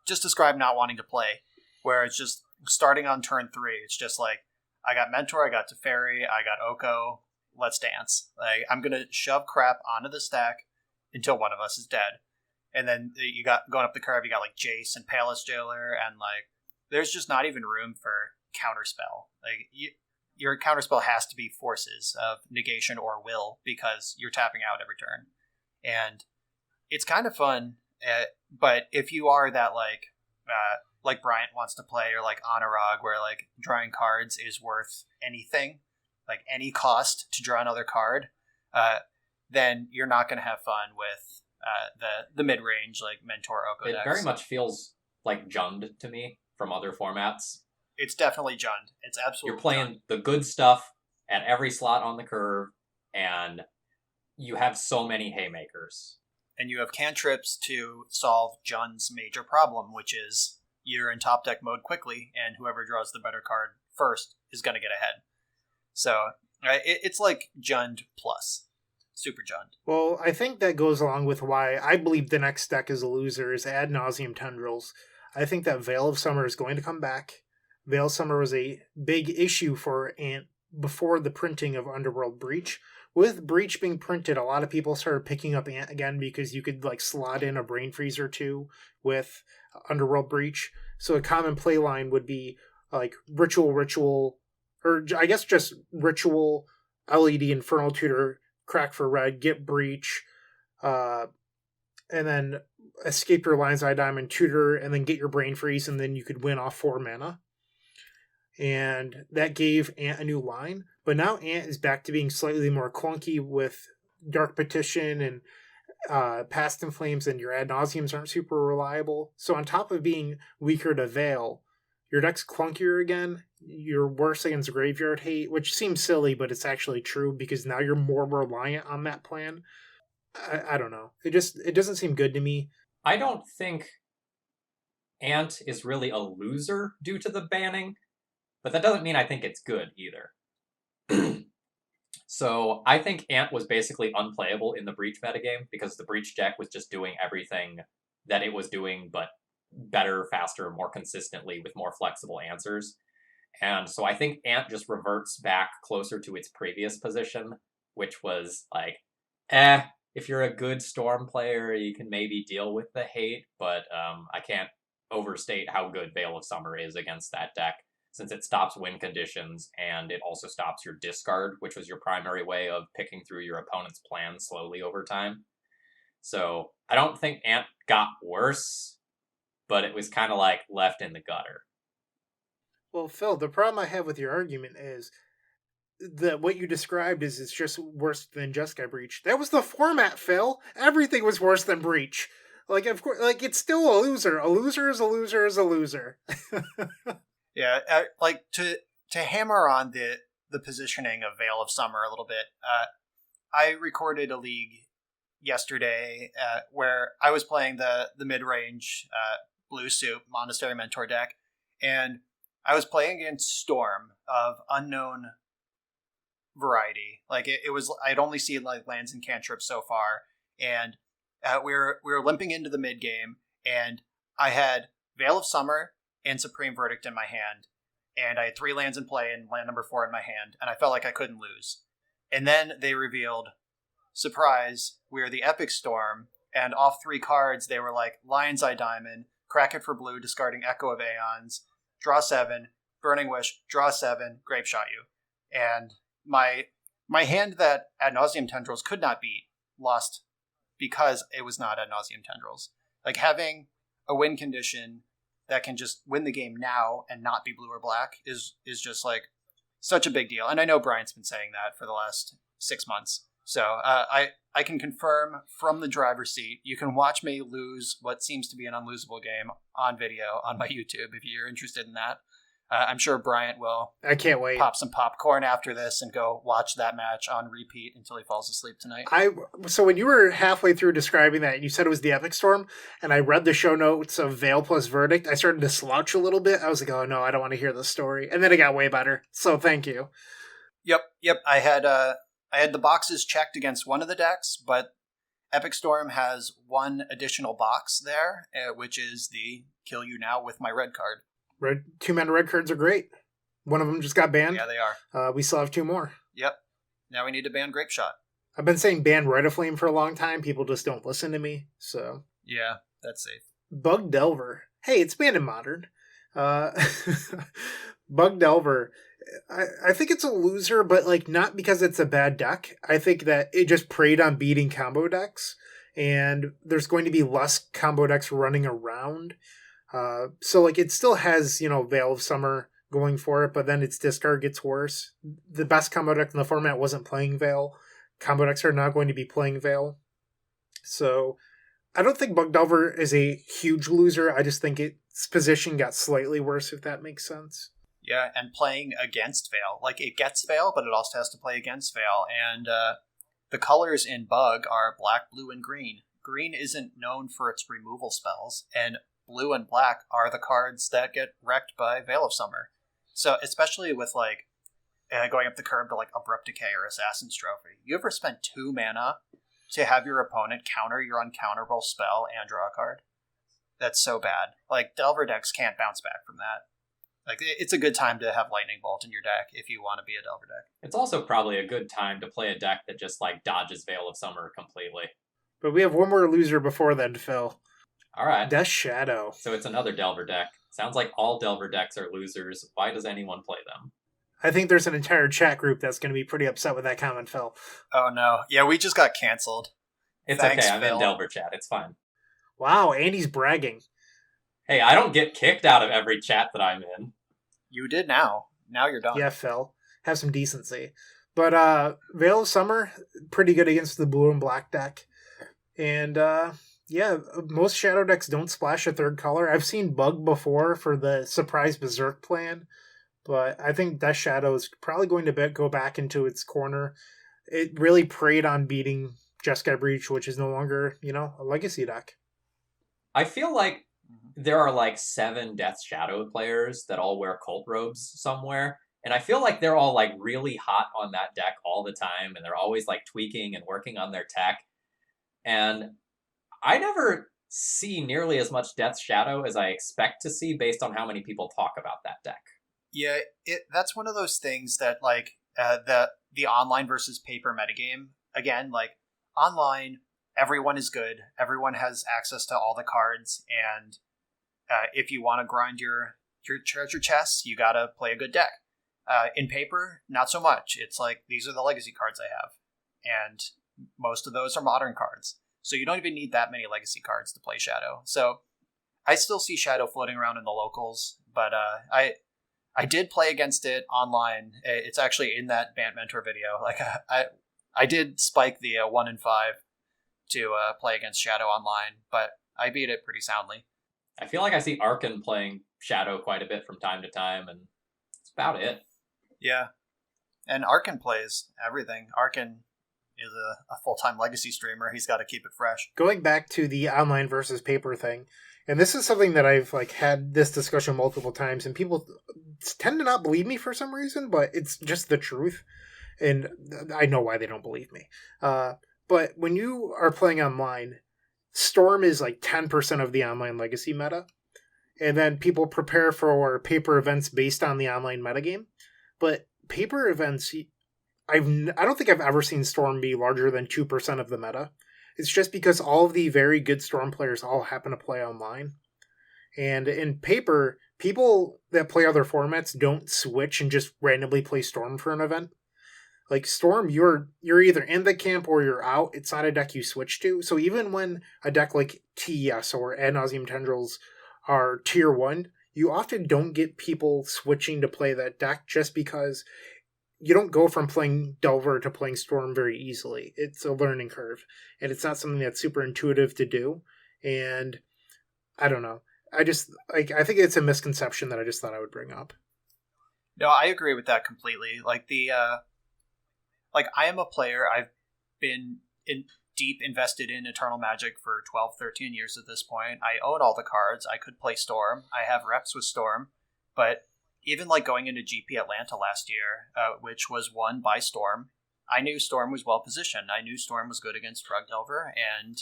just describe not wanting to play, where it's just starting on turn 3. It's just like, I got Mentor, I got Teferi, I got Oko, let's dance. Like, I'm going to shove crap onto the stack until one of us is dead. And then you got, going up the curve, you got like Jace and Palace Jailer, and like, there's just not even room for counterspell. Like, your counterspell has to be forces of negation or will, because you're tapping out every turn. And it's kind of fun, but if you are that like Bryant wants to play, or like Anurag, where like drawing cards is worth anything, like any cost to draw another card, then you're not going to have fun with the mid-range like Mentor Oko decks. It very much feels like Jund to me from other formats. It's definitely Jund. It's absolutely You're playing Jund. The good stuff at every slot on the curve, and you have so many haymakers. And you have cantrips to solve Jund's major problem, which is you're in top deck mode quickly, and whoever draws the better card first is going to get ahead. So it's like Jund plus. Super Jund. Well, I think that goes along with why I believe the next deck is a loser, is Ad Nauseam Tendrils. I think that Veil of Summer is going to come back. Veil of Summer was a big issue for Ant before the printing of Underworld Breach. With Breach being printed, a lot of people started picking up Ant again because you could like slot in a Brain Freeze or two with Underworld Breach. So a common play line would be like Ritual, or I guess just Ritual, LED Infernal Tutor, crack for red, get Breach, and then escape your Lion's Eye Diamond, tutor, and then get your Brain Freeze, and then you could win off 4 mana. And that gave Ant a new line. But now Ant is back to being slightly more clunky with Dark Petition and Past in Flames, and your Ad Nauseams aren't super reliable. So on top of being weaker to Veil, your deck's clunkier again. You're worse against Graveyard Hate, which seems silly, but it's actually true because now you're more reliant on that plan. I don't know. It doesn't seem good to me. I don't think Ant is really a loser due to the banning, but that doesn't mean I think it's good either. So I think Ant was basically unplayable in the Breach metagame because the Breach deck was just doing everything that it was doing, but better, faster, more consistently with more flexible answers. And so I think Ant just reverts back closer to its previous position, which was like, if you're a good Storm player, you can maybe deal with the hate, but I can't overstate how good Veil of Summer is against that deck, since it stops win conditions, and it also stops your discard, which was your primary way of picking through your opponent's plan slowly over time. So I don't think Ant got worse, but it was kind of like left in the gutter. Well, Phil, the problem I have with your argument is that what you described is it's just worse than Jeskai Breach. That was the format, Phil. Everything was worse than Breach. Like, of course, like it's still a loser. A loser is a loser is a loser. Yeah, like to hammer on the positioning of Veil of Summer a little bit. I recorded a league yesterday where I was playing the mid range Blue Soup Monastery Mentor deck, and I was playing against Storm of unknown variety. Like it was, I'd only seen like lands and cantrips so far, and we were limping into the mid game, and I had Veil of Summer and Supreme Verdict in my hand, and I had 3 lands in play and land number 4 in my hand, and I felt like I couldn't lose. And then they revealed, surprise, we're the Epic Storm, and off 3 cards they were like Lion's Eye Diamond, crack it for blue, discarding Echo of Aeons, draw 7, Burning Wish, draw 7, Grape Shot You. And my hand that Ad Nauseam Tendrils could not beat lost because it was not Ad Nauseam Tendrils. Like, having a win condition that can just win the game now and not be blue or black is just like such a big deal. And I know Brian's been saying that for the last 6 months. So I can confirm from the driver's seat, you can watch me lose what seems to be an unlosable game on video on my YouTube if you're interested in that. I'm sure Bryant will. I can't wait. Pop some popcorn after this and go watch that match on repeat until he falls asleep tonight. So when you were halfway through describing that, and you said it was the Epic Storm, and I read the show notes of Veil plus Verdict, I started to slouch a little bit. I was like, oh no, I don't want to hear this story. And then it got way better. So thank you. Yep. I had the boxes checked against one of the decks, but Epic Storm has one additional box there, which is the Kill You Now with my red card. 2-mana red cards are great. One of them just got banned. Yeah, they are. We still have 2 more. Yep. Now we need to ban Grape Shot. I've been saying ban Rite of Flame for a long time. People just don't listen to me. So yeah, that's safe. Bug Delver. Hey, it's banned in Modern. Bug Delver. I think it's a loser, but like not because it's a bad deck. I think that it just preyed on beating combo decks, and there's going to be less combo decks running around. So like it still has, Veil of Summer going for it, but then its discard gets worse. The best combo deck in the format wasn't playing Veil. Combo decks are not going to be playing Veil. So I don't think Bug Delver is a huge loser. I just think its position got slightly worse, if that makes sense. Yeah, and playing against Veil. Like, it gets Veil, but it also has to play against Veil. And the colors in Bug are black, blue, and green. Green isn't known for its removal spells, and blue and black are the cards that get wrecked by Veil of Summer. So, especially with, like, going up the curve to, like, Abrupt Decay or Assassin's Trophy, you ever spent 2 mana to have your opponent counter your uncounterable spell and draw a card? That's so bad. Like, Delver decks can't bounce back from that. Like, it's a good time to have Lightning Bolt in your deck if you want to be a Delver deck. It's also probably a good time to play a deck that just, like, dodges Veil of Summer completely. But we have one more loser before then, Phil. All right. Death Shadow. So it's another Delver deck. Sounds like all Delver decks are losers. Why does anyone play them? I think there's an entire chat group that's going to be pretty upset with that comment, Phil. Oh, no. Yeah, we just got canceled. It's Thanks, okay. I'm Phil. in Delver chat. It's fine. Wow, Andy's bragging. Hey, I don't get kicked out of every chat that I'm in. You did now. Now you're done. Yeah, Phil. Have some decency. But Veil of Summer, pretty good against the blue and black deck. And yeah, most Shadow decks don't splash a third color. I've seen Bug before for the Surprise Berserk plan, but I think Death Shadow is probably going to go back into its corner. It really preyed on beating Jeskai Breach, which is no longer, a legacy deck. I feel like there are like 7 Death Shadow players that all wear cult robes somewhere. And I feel like they're all like really hot on that deck all the time. And they're always like tweaking and working on their tech. And I never see nearly as much Death Shadow as I expect to see based on how many people talk about that deck. Yeah, that's one of those things that like the online versus paper metagame. Again, like online, everyone is good. Everyone has access to all the cards. And if you want to grind your treasure chests, you got to play a good deck. In paper, not so much. It's like, these are the legacy cards I have. And most of those are modern cards. So you don't even need that many legacy cards to play Shadow. So I still see Shadow floating around in the locals, but I did play against it online. It's actually in that Bant Mentor video. Like I did spike the 1 in 5 to play against Shadow online, but I beat it pretty soundly. I feel like I see Arkan playing Shadow quite a bit from time to time, and that's about it. Yeah. And Arkan plays everything. Arkan is a full-time legacy streamer. He's got to keep it fresh. Going back to the online versus paper thing, And this is something that I've like had this discussion multiple times, and people tend to not believe me for some reason, but it's just the truth. And I know why they don't believe me. But when you are playing online, Storm is like 10% of the online legacy meta. And then people prepare for paper events based on the online metagame. But paper events, I don't think I've ever seen Storm be larger than 2% of the meta. It's just because all of the very good Storm players all happen to play online. And in paper, people that play other formats don't switch and just randomly play Storm for an event. Like Storm, you're either in the camp or you're out. It's not a deck you switch to. So even when a deck like TES or Ad Nauseam Tendrils are tier 1, you often don't get people switching to play that deck just because you don't go from playing Delver to playing Storm very easily. It's a learning curve, and it's not something that's super intuitive to do. And I don't know. I think it's a misconception that I just thought I would bring up. No, I agree with that completely. I am a player. I've been deep invested in Eternal Magic for 12, 13 years at this point. I own all the cards. I could play Storm. I have reps with Storm, but even like going into GP Atlanta last year, which was won by Storm, I knew Storm was well positioned. I knew Storm was good against Rug Delver and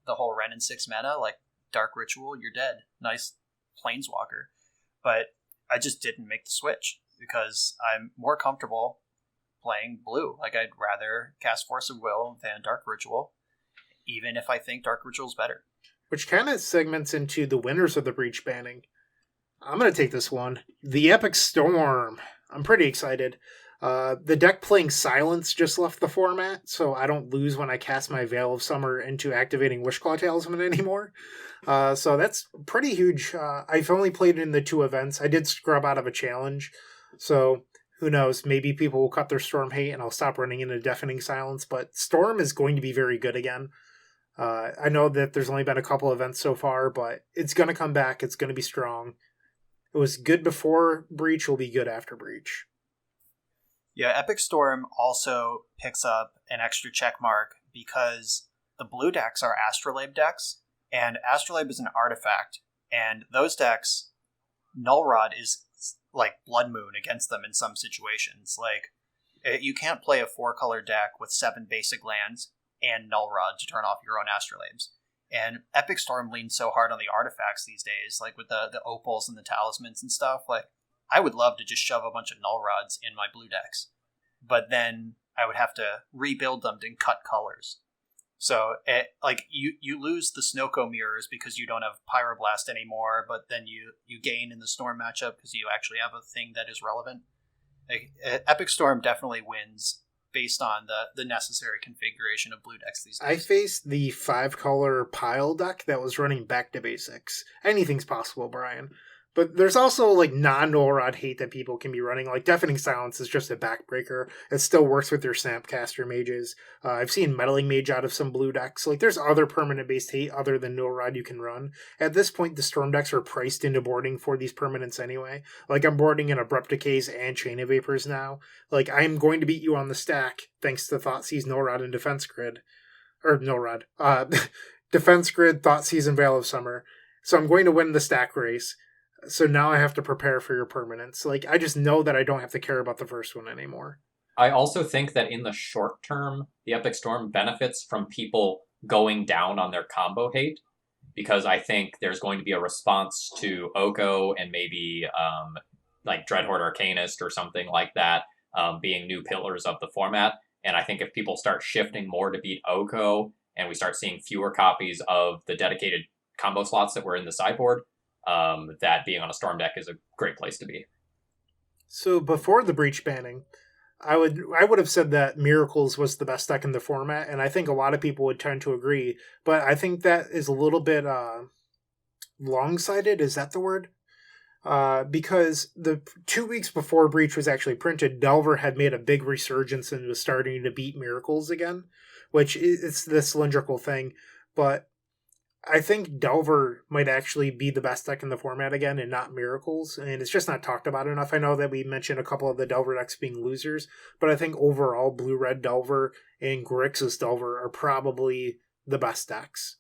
the whole Ren and 6 mana, like Dark Ritual, you're dead. Nice Planeswalker. But I just didn't make the switch because I'm more comfortable playing blue. Like I'd rather cast Force of Will than Dark Ritual, even if I think Dark Ritual's better. Which kind of segments into the winners of the breach banning. I'm going to take this one. The Epic Storm. I'm pretty excited. The deck playing Silence just left the format, so I don't lose when I cast my Veil of Summer into activating Wishclaw Talisman anymore. So that's pretty huge. I've only played in the 2 events. I did scrub out of a challenge, so who knows? Maybe people will cut their Storm hate and I'll stop running into Deafening Silence, but Storm is going to be very good again. I know that there's only been a couple events so far, but it's going to come back. It's going to be strong. It was good before Breach, will be good after Breach. Yeah, Epic Storm also picks up an extra check mark because the blue decks are Astrolabe decks, and Astrolabe is an artifact, and those decks, Null Rod is like Blood Moon against them in some situations. Like, you can't play a 4-color deck with 7 basic lands and Null Rod to turn off your own Astrolabes. And Epic Storm leans so hard on the artifacts these days, like with the opals and the talismans and stuff. Like, I would love to just shove a bunch of Null Rods in my blue decks, but then I would have to rebuild them and cut colors. So, you lose the Snoko mirrors because you don't have Pyroblast anymore, but then you gain in the Storm matchup because you actually have a thing that is relevant. Epic Storm definitely wins based on the necessary configuration of blue decks these days. I faced the 5-color pile deck that was running back to basics. Anything's possible, Brian. But there's also like non-Null Rod hate that people can be running. Like Deafening Silence is just a backbreaker. It still works with your Snapcaster mages. I've seen Meddling Mage out of some blue decks. Like there's other permanent-based hate other than Null Rod you can run. At this point, the Storm decks are priced into boarding for these permanents anyway. Like I'm boarding in Abrupt Decays and Chain of Vapors now. Like I'm going to beat you on the stack thanks to Thoughtseize, Null Rod, and Defense Grid. Or Null Rod. Defense Grid, Thoughtseize, and Veil of Summer. So I'm going to win the stack race. So now I have to prepare for your permanents. Like, I just know that I don't have to care about the first one anymore. I also think that in the short term, the Epic Storm benefits from people going down on their combo hate, because I think there's going to be a response to Oko and maybe like Dreadhorde Arcanist or something like that being new pillars of the format. And I think if people start shifting more to beat Oko and we start seeing fewer copies of the dedicated combo slots that were in the sideboard, that being on a Storm deck is a great place to be. So before the Breach banning, I would have said that Miracles was the best deck in the format, and I think a lot of people would tend to agree, but I think that is a little bit long-sighted, is that the word? Because the 2 weeks before Breach was actually printed, Delver had made a big resurgence and was starting to beat Miracles again, which is the cylindrical thing, but I think Delver might actually be the best deck in the format again and not Miracles, and it's just not talked about enough. I know that we mentioned a couple of the Delver decks being losers, but I think overall Blue-Red Delver and Grixis Delver are probably the best decks.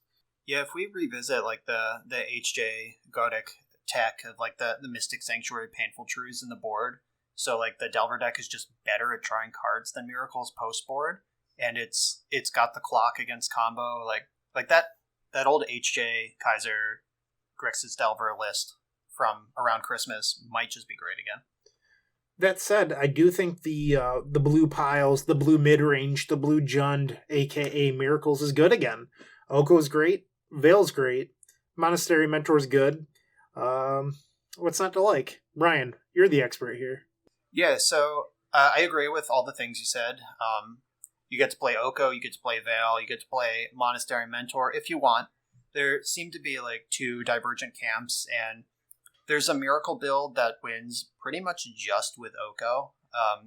Yeah, if we revisit like the HJ Godic tech of like the Mystic Sanctuary Painful Truths in the board, so like the Delver deck is just better at drawing cards than Miracle's post board, and it's got the clock against combo, like that old HJ Kaiser Grixis Delver list from around Christmas might just be great again. That said, I do think the blue piles, the blue mid-range, the blue Jund, aka Miracles, is good again. Oko's great. Veil's great. Monastery Mentor's good. What's not to like? Brian, you're the expert here. Yeah, so I agree with all the things you said. You get to play Oko, you get to play Veil, you get to play Monastery Mentor if you want. There seem to be like two divergent camps, and there's a Miracle build that wins pretty much just with Oko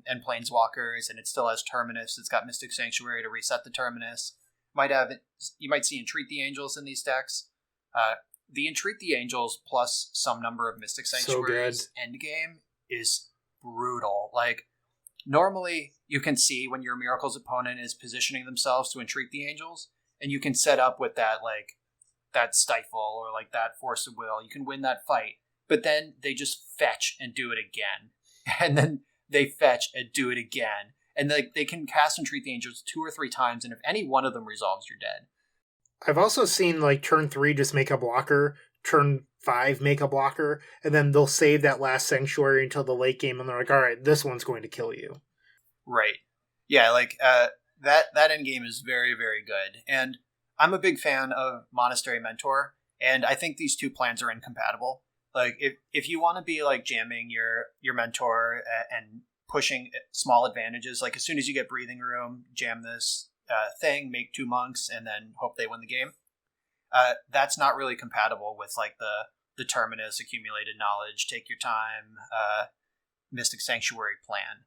and Planeswalkers, and it still has Terminus. It's got Mystic Sanctuary to reset the Terminus. You might see Entreat the Angels in these decks. The Entreat the Angels plus some number of Mystic Sanctuaries endgame is brutal. Like, normally you can see when your Miracle's opponent is positioning themselves to Entreat the Angels, and you can set up with that, like, that Stifle or like that Force of Will. You can win that fight. But then they just fetch and do it again. And then they fetch and do it again. And they can cast and treat the Angels 2 or 3 times, and if any one of them resolves, you're dead. I've also seen like turn 3 just make a blocker, turn 5 make a blocker, and then they'll save that last Sanctuary until the late game, and they're like, all right, this one's going to kill you. Right. Yeah, like that end game is very, very good. And I'm a big fan of Monastery Mentor, and I think these two plans are incompatible. Like, if you want to be, like, jamming your Mentor and pushing small advantages, like, as soon as you get Breathing Room, jam this thing, make 2 monks, and then hope they win the game, that's not really compatible with, like, the Terminus, Accumulated Knowledge, Take Your Time, Mystic Sanctuary plan.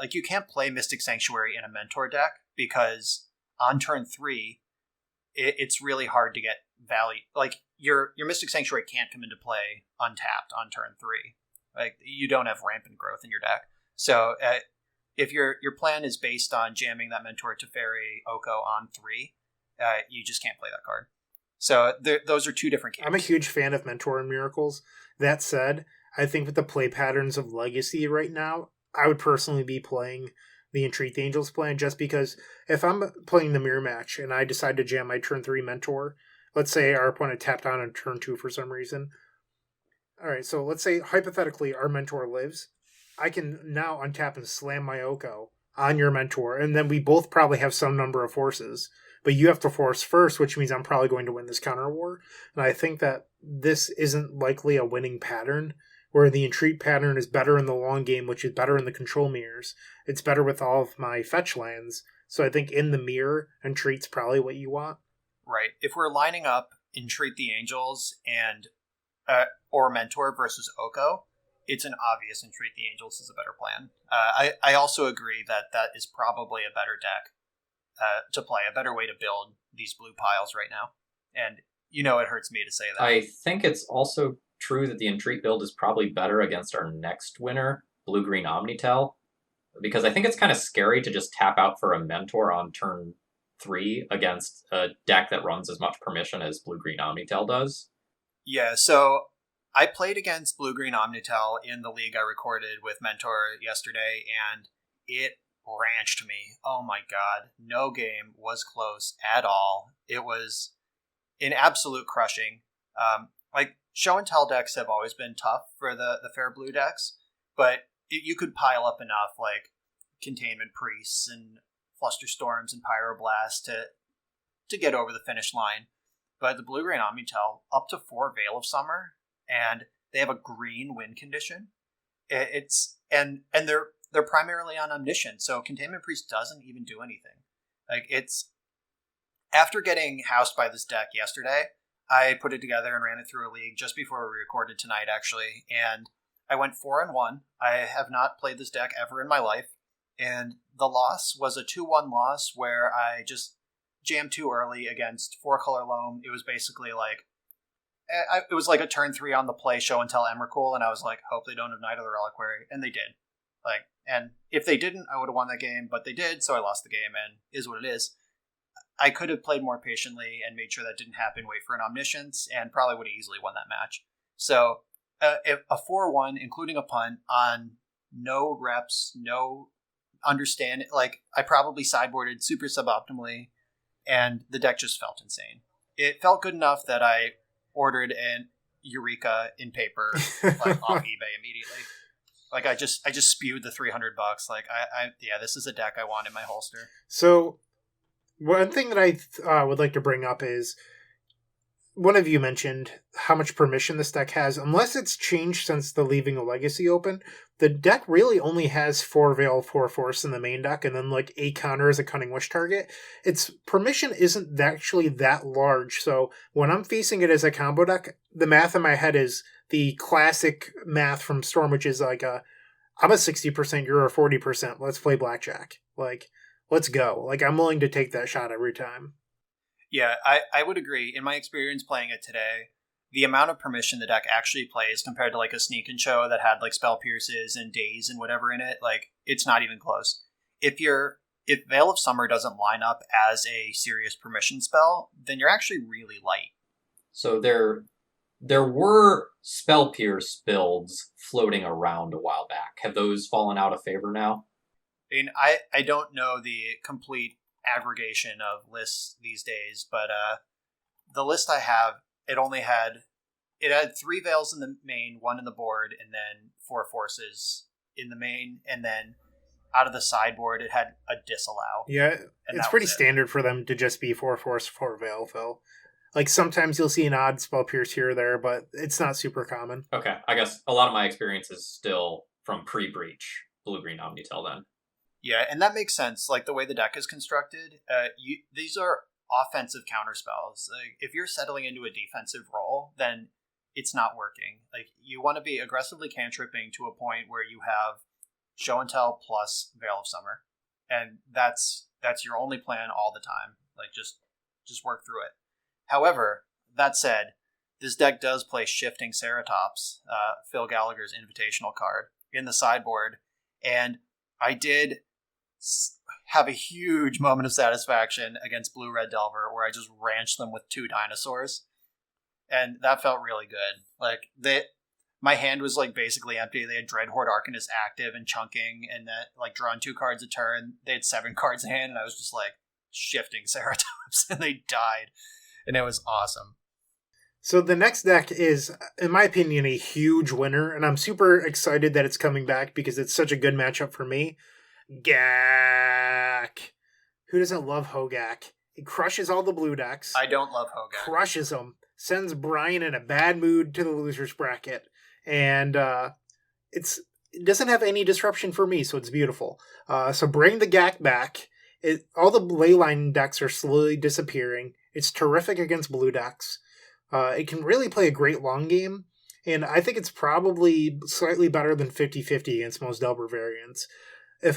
Like, you can't play Mystic Sanctuary in a Mentor deck, because on turn 3, it's really hard to get value. Like, your Mystic Sanctuary can't come into play untapped on turn 3. Like, you don't have rampant growth in your deck. So if your plan is based on jamming that Mentor Teferi Oko on 3, you just can't play that card. So those are two different games. I'm a huge fan of Mentor and Miracles. That said, I think with the play patterns of Legacy right now, I would personally be playing the Entreat the Angels plan, just because if I'm playing the mirror match and I decide to jam my turn 3 Mentor, let's say our opponent tapped on in turn 2 for some reason. All right, so let's say hypothetically our Mentor lives. I can now untap and slam my Oko on your Mentor, and then we both probably have some number of forces. But you have to force first, which means I'm probably going to win this counter war. And I think that this isn't likely a winning pattern, where the Entreat pattern is better in the long game, which is better in the control mirrors. It's better with all of my fetch lands. So I think in the mirror, Entreat's probably what you want. Right. If we're lining up Entreat the Angels and or Mentor versus Oko, it's an obvious Entreat the Angels is a better plan. I also agree that is probably a better deck to play, a better way to build these blue piles right now. And it hurts me to say that. I think it's also true that the Entreat build is probably better against our next winner, Blue-Green Omnitel, because I think it's kind of scary to just tap out for a Mentor on turn 3 against a deck that runs as much permission as Blue-Green Omnitel does. Yeah, so I played against Blue-Green Omnitel in the league I recorded with Mentor yesterday, and it ranched me. Oh my god, no game was close at all. It was an absolute crushing. Like, show and tell decks have always been tough for the fair blue decks, but you could pile up enough, like, Containment Priests and Flusterstorms and Pyroblast to get over the finish line. But the Blue-Green Omnitel, up to 4 Veil of Summer, and they have a green win condition. And they're primarily on Omniscient, so Containment Priest doesn't even do anything. Like, it's... After getting housed by this deck yesterday, I put it together and ran it through a league just before we recorded tonight, actually, and I went 4-1. I have not played this deck ever in my life, and the loss was a 2-1 loss where I just jammed too early against 4-color Loam. It was basically like... it was like a turn 3 on the play, show and tell Emrakul, and I was like, hope they don't have Knight of the Reliquary, and they did. And if they didn't, I would have won that game, but they did, so I lost the game, and is what it is. I could have played more patiently and made sure that didn't happen, wait for an Omniscience, and probably would have easily won that match. So a 4-1, including a punt on no reps, no understand. Like, I probably sideboarded super suboptimally, and the deck just felt insane. It felt good enough that I ordered an Eureka in paper, like, off eBay immediately. Like, I just spewed the $300. Like, yeah, this is a deck I want in my holster. So, one thing that I would like to bring up is, one of you mentioned how much permission this deck has. Unless it's changed since the Leaving a Legacy Open, the deck really only has 4 Veil, 4 Force in the main deck, and then like 8 counter as a Cunning Wish target. Its permission isn't actually that large, so when I'm facing it as a combo deck, the math in my head is the classic math from Storm, which is like I'm a 60%, you're a 40%, let's play blackjack. Like, let's go. Like, I'm willing to take that shot every time. Yeah, I would agree. In my experience playing it today, the amount of permission the deck actually plays compared to like a Sneak and Show that had like Spell Pierces and Daze and whatever in it, like, it's not even close. If Veil of Summer doesn't line up as a serious permission spell, then you're actually really light. So there were Spell Pierce builds floating around a while back. Have those fallen out of favor now? I mean, I don't know the complete aggregation of lists these days, but the list I have, it had 3 Veils in the main, 1 in the board, and then 4 Forces in the main, and then out of the sideboard it had a Disallow. Yeah, it's pretty standard for them to just be 4 Force, 4 Veil, Phil. Like, sometimes you'll see an odd Spell Pierce here or there, but it's not super common. Okay, I guess a lot of my experience is still from pre-breach Blue-Green Omnitel then. Yeah, and that makes sense. Like, the way the deck is constructed, these are offensive counterspells. Like, if you're settling into a defensive role, then it's not working. Like, you want to be aggressively cantripping to a point where you have Show and Tell plus Veil of Summer, and that's your only plan all the time. Like, just work through it. However, that said, this deck does play Shifting Ceratops, Phil Gallagher's invitational card, in the sideboard, and I did have a huge moment of satisfaction against Blue Red Delver where I just ranched them with 2 dinosaurs, and that felt really good. Like, my hand was like basically empty. They had Dreadhorde Arcanist active and chunking, and that, like, drawing 2 cards a turn. They had 7 cards in hand, and I was just like Shifting Ceratops, and they died, and it was awesome. So the next deck is, in my opinion, a huge winner, and I'm super excited that it's coming back because it's such a good matchup for me. Gak. Who doesn't love Hogak? He crushes all the blue decks. I don't love Hogak. Crushes them. Sends Brian in a bad mood to the loser's bracket. And it doesn't have any disruption for me, so it's beautiful. So bring the Gak back. All the Leyline decks are slowly disappearing. It's terrific against blue decks. It can really play a great long game, and I think it's probably slightly better than 50-50 against most Delver variants. If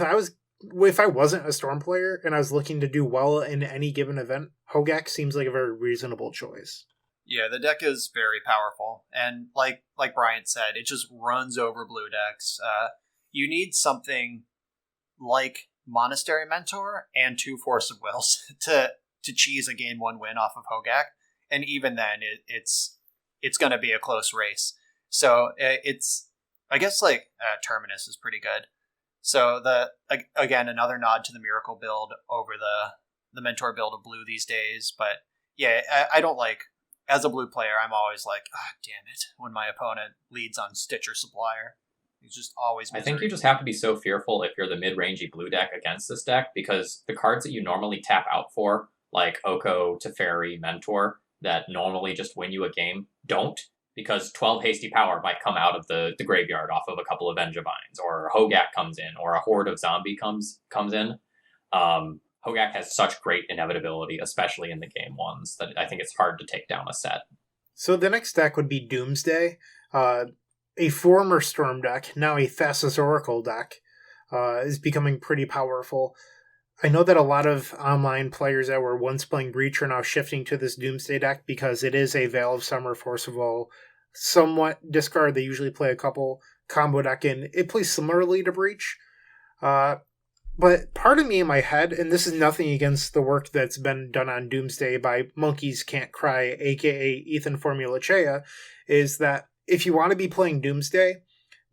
I wasn't a Storm player and I was looking to do well in any given event, Hogak seems like a very reasonable choice. Yeah, the deck is very powerful, and like Bryant said, it just runs over blue decks. You need something like Monastery Mentor and 2 Force of Wills to cheese a game 1 win off of Hogak, and even then, it's going to be a close race. So I guess Terminus is pretty good. So again, another nod to the Miracle build over the Mentor build of blue these days. But yeah, I don't like, as a blue player, I'm always like, damn it, when my opponent leads on Stitcher Supplier. He's just always misery. I think you just have to be so fearful if you're the mid-rangey blue deck against this deck, because the cards that you normally tap out for, like Oko, Teferi, Mentor, that normally just win you a game, don't. Because 12 Hasty Power might come out of the graveyard off of a couple of Vengevines, or Hogak comes in, or a Horde of Zombie comes in. Hogak has such great inevitability, especially in the game ones, that I think it's hard to take down a set. So the next deck would be Doomsday, a former Storm deck, now a Thassa's Oracle deck, is becoming pretty powerful. I know that a lot of online players that were once playing Breach are now shifting to this Doomsday deck because it is a Veil of Summer, Force of Will, somewhat discard. They usually play a couple combo deck in. It plays similarly to Breach. But part of me in my head, and this is nothing against the work that's been done on Doomsday by Monkeys Can't Cry, aka Ethan Formulacea, is that if you want to be playing Doomsday,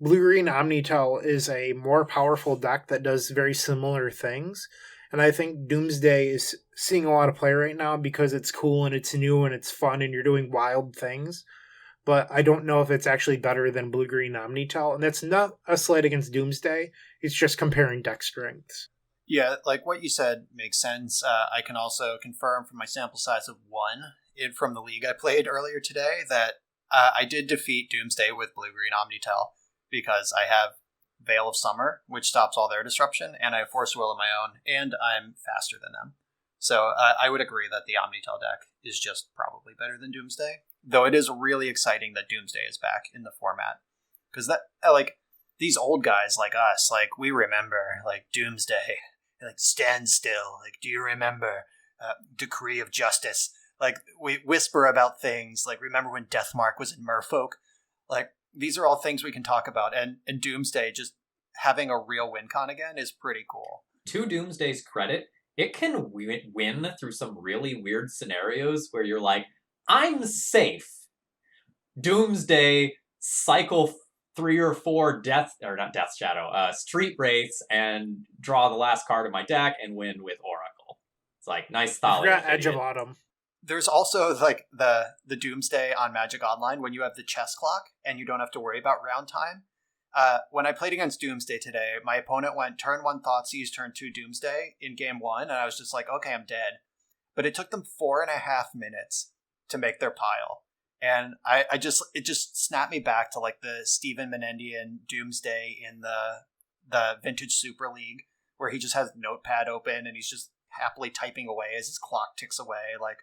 Blue-Green Omnitel is a more powerful deck that does very similar things. And I think Doomsday is seeing a lot of play right now because it's cool and it's new and it's fun and you're doing wild things. But I don't know if it's actually better than Blue-Green Omnitel. And that's not a slight against Doomsday. It's just comparing deck strengths. Yeah, like what you said makes sense. I can also confirm from my sample size of 1 from the league I played earlier today that I did defeat Doomsday with Blue-Green Omnitel because I have Veil of Summer, which stops all their disruption, and I have Force Will of my own, and I'm faster than them. So I would agree that the Omnitel deck is just probably better than Doomsday, though it is really exciting that Doomsday is back in the format. Because that, like, these old guys like us, like, we remember, like, Doomsday, like, Stand Still, like, do you remember Decree of Justice? Like, we whisper about things, like, remember when Deathmark was in Merfolk? Like, these are all things we can talk about, and Doomsday just having a real win con again is pretty cool. To Doomsday's credit, it can win through some really weird scenarios where you're like, I'm safe. Doomsday, cycle 3 or 4 Street Wraiths, and draw the last card of my deck and win with Oracle. It's like, nice thought. Edge of Autumn. There's also like the Doomsday on Magic Online when you have the chess clock and you don't have to worry about round time. When I played against Doomsday today, my opponent went turn 1 Thoughtseize, turn 2 Doomsday in game 1, and I was just like, okay, I'm dead. But it took them 4.5 minutes to make their pile. And it just snapped me back to like the Stephen Menendian Doomsday in the Vintage Super League, where he just has Notepad open and he's just happily typing away as his clock ticks away. Like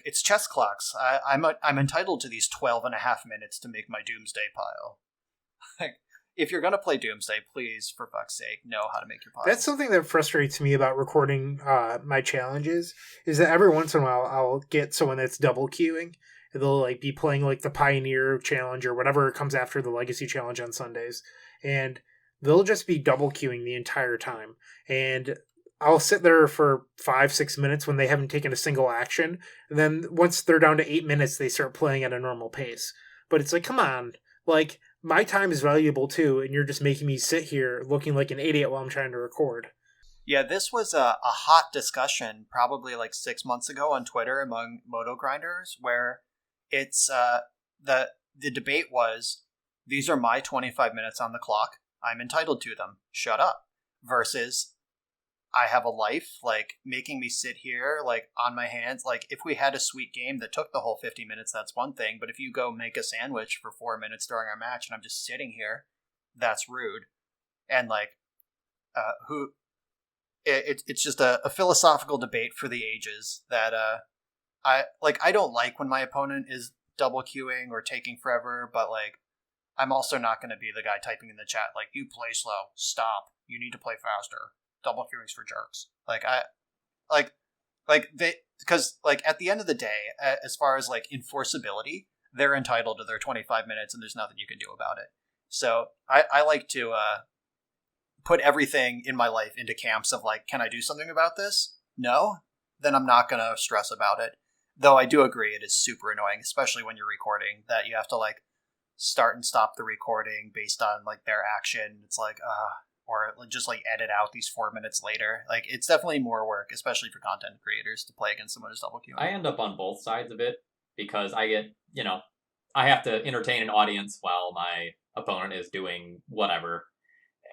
it's chess clocks. I'm entitled to these 12.5 minutes to make my Doomsday pile. Like, if you're gonna play Doomsday, please, for fuck's sake, know how to make your pile. That's something that frustrates me about recording my challenges, is that every once in a while I'll get someone that's double queuing. They'll like be playing like the Pioneer Challenge or whatever comes after the Legacy Challenge on Sundays, and they'll just be double queuing the entire time. And I'll sit there for 5-6 minutes when they haven't taken a single action, and then once they're down to 8 minutes, they start playing at a normal pace. But it's like, come on, like, my time is valuable too, and you're just making me sit here looking like an idiot while I'm trying to record. Yeah, this was a hot discussion probably like 6 months ago on Twitter among Moto grinders, where it's the debate was, these are my 25 minutes on the clock, I'm entitled to them, shut up, versus I have a life, like, making me sit here, like, on my hands. Like, if we had a sweet game that took the whole 50 minutes, that's one thing. But if you go make a sandwich for 4 minutes during our match and I'm just sitting here, that's rude. And, like, it's just a philosophical debate for the ages that, I don't like when my opponent is double queuing or taking forever, but, like, I'm also not going to be the guy typing in the chat, like, you play slow, stop, you need to play faster. Double queuing's for jerks. Because at the end of the day, as far as like enforceability, they're entitled to their 25 minutes and there's nothing you can do about it. So I like to put everything in my life into camps of like, can I do something about this? No? Then I'm not going to stress about it. Though I do agree it is super annoying, especially when you're recording, that you have to like start and stop the recording based on like their action. It's like, or just like edit out these 4 minutes later. Like, it's definitely more work, especially for content creators, to play against someone who's double queuing. I end up on both sides of it because I get, I have to entertain an audience while my opponent is doing whatever.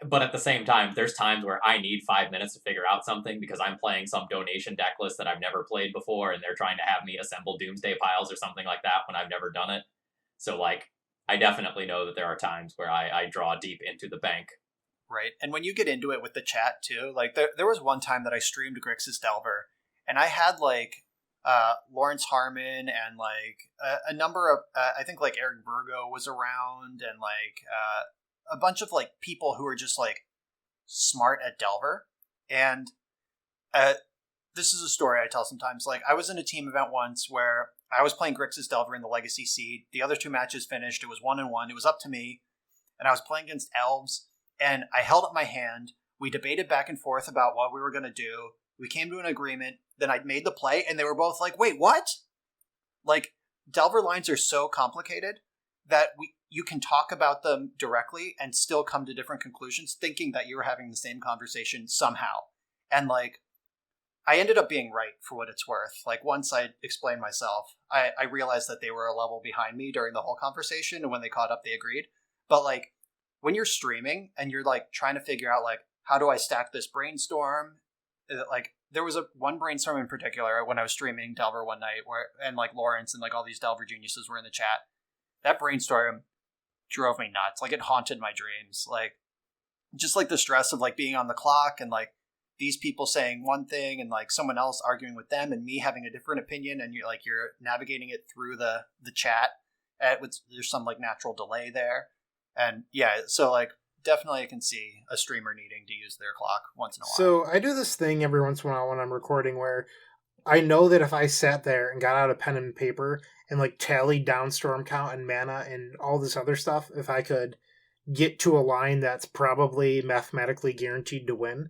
But at the same time, there's times where I need 5 minutes to figure out something because I'm playing some donation deck list that I've never played before, and they're trying to have me assemble Doomsday piles or something like that when I've never done it. So, like, I definitely know that there are times where I draw deep into the bank. Right, and when you get into it with the chat, too, like, there was one time that I streamed Grixis Delver, and I had, like, Lawrence Harmon and, like, a number of, I think, like, Eric Virgo was around, and, like, a bunch of, like, people who are just, like, smart at Delver, and this is a story I tell sometimes. Like, I was in a team event once where I was playing Grixis Delver in the Legacy Seed, the other 2 matches finished, it was 1-1, it was up to me, and I was playing against Elves, and I held up my hand We debated back and forth about what we were going to do. We came to an agreement. Then I made the play, and they were both like, wait, what? Like, Delver lines are so complicated that you can talk about them directly and still come to different conclusions, thinking that you were having the same conversation somehow. And, like, I ended up being right for what it's worth. Like, once I explained myself, I realized that they were a level behind me during the whole conversation, and when they caught up, they agreed. But, like, when you're streaming and you're, like, trying to figure out, like, how do I stack this brainstorm? Like, there was one brainstorm in particular when I was streaming Delver one night, and, like, Lawrence and, like, all these Delver geniuses were in the chat. That brainstorm drove me nuts. Like, it haunted my dreams. Like, just, like, the stress of, like, being on the clock and, like, these people saying one thing and, like, someone else arguing with them and me having a different opinion, and you're navigating it through the chat. There's some, like, natural delay there. And yeah, so, like, definitely I can see a streamer needing to use their clock once in a while. So I do this thing every once in a while when I'm recording where I know that if I sat there and got out a pen and paper and, like, tallied down storm count and mana and all this other stuff, if I could get to a line that's probably mathematically guaranteed to win.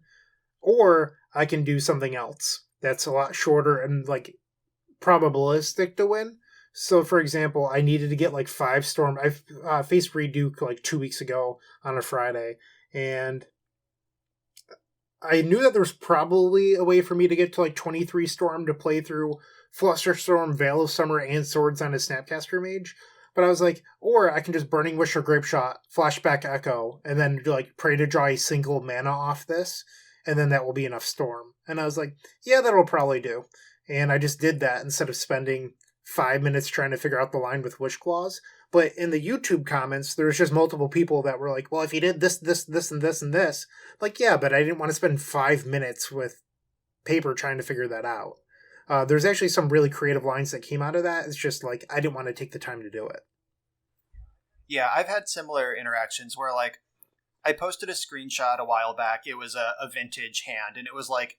Or I can do something else that's a lot shorter and, like, probabilistic to win. So, for example, I needed to get, like, 5 storm. I faced Reduke, like, 2 weeks ago on a Friday, and I knew that there was probably a way for me to get to, like, 23 storm to play through Flusterstorm, Veil of Summer, and Swords on a Snapcaster Mage. But I was like, or I can just Burning Wish or Grape Shot, Flashback Echo, and then, like, pray to draw a single mana off this, and then that will be enough storm. And I was like, yeah, that'll probably do. And I just did that instead of spending 5 minutes trying to figure out the line with Wish Claws. But in the YouTube comments, there's just multiple people that were like, well, if you did this, this, this, and this, and this. Like, yeah, but I didn't want to spend 5 minutes with paper trying to figure that out. There's actually some really creative lines that came out of that. It's just like, I didn't want to take the time to do it. Yeah, I've had similar interactions where, like, I posted a screenshot a while back. It was a vintage hand, and it was like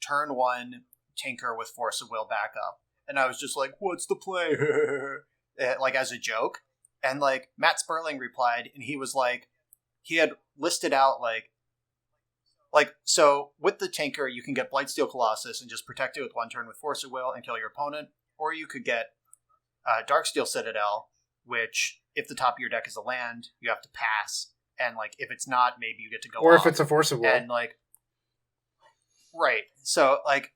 turn 1 Tinker with Force of Will backup. And I was just like, what's the play? Like, as a joke. And, like, Matt Sperling replied, and he was like, he had listed out, like, so with the Tinker, you can get Blightsteel Colossus and just protect it with 1 turn with Force of Will and kill your opponent. Or you could get Darksteel Citadel, which, if the top of your deck is a land, you have to pass. And, like, if it's not, maybe you get to go or off. If it's a Force of Will. And, like, right. So, like,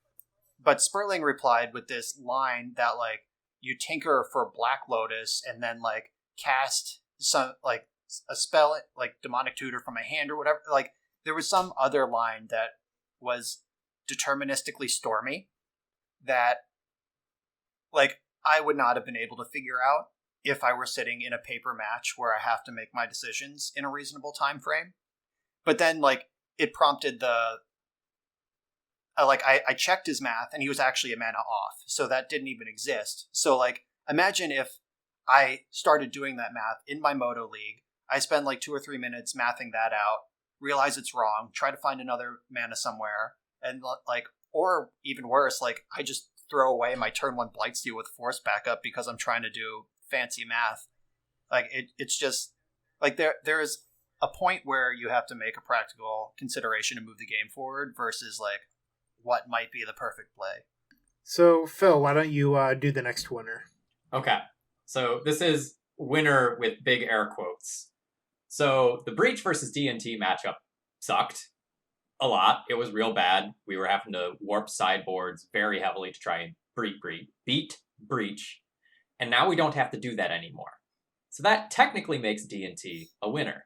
but Sperling replied with this line that, like, you tinker for Black Lotus and then, like, cast some, like, a spell, like Demonic Tutor from a hand or whatever. Like, there was some other line that was deterministically stormy that, like, I would not have been able to figure out if I were sitting in a paper match where I have to make my decisions in a reasonable time frame. But then, like, it prompted the... I checked his math, and he was actually a mana off, so that didn't even exist. So, like, imagine if I started doing that math in my Moto League, I spend, like, 2 or 3 minutes mathing that out, realize it's wrong, try to find another mana somewhere, and, like, or even worse, like, I just throw away my turn 1 Blightsteel with Force backup because I'm trying to do fancy math. Like, it's just, like, there is a point where you have to make a practical consideration to move the game forward versus, like, what might be the perfect play. So, Phil, why don't you do the next winner? Okay. So this is winner with big air quotes. So the Breach versus D&T matchup sucked a lot. It was real bad. We were having to warp sideboards very heavily to try and beat Breach. And now we don't have to do that anymore. So that technically makes D&T a winner.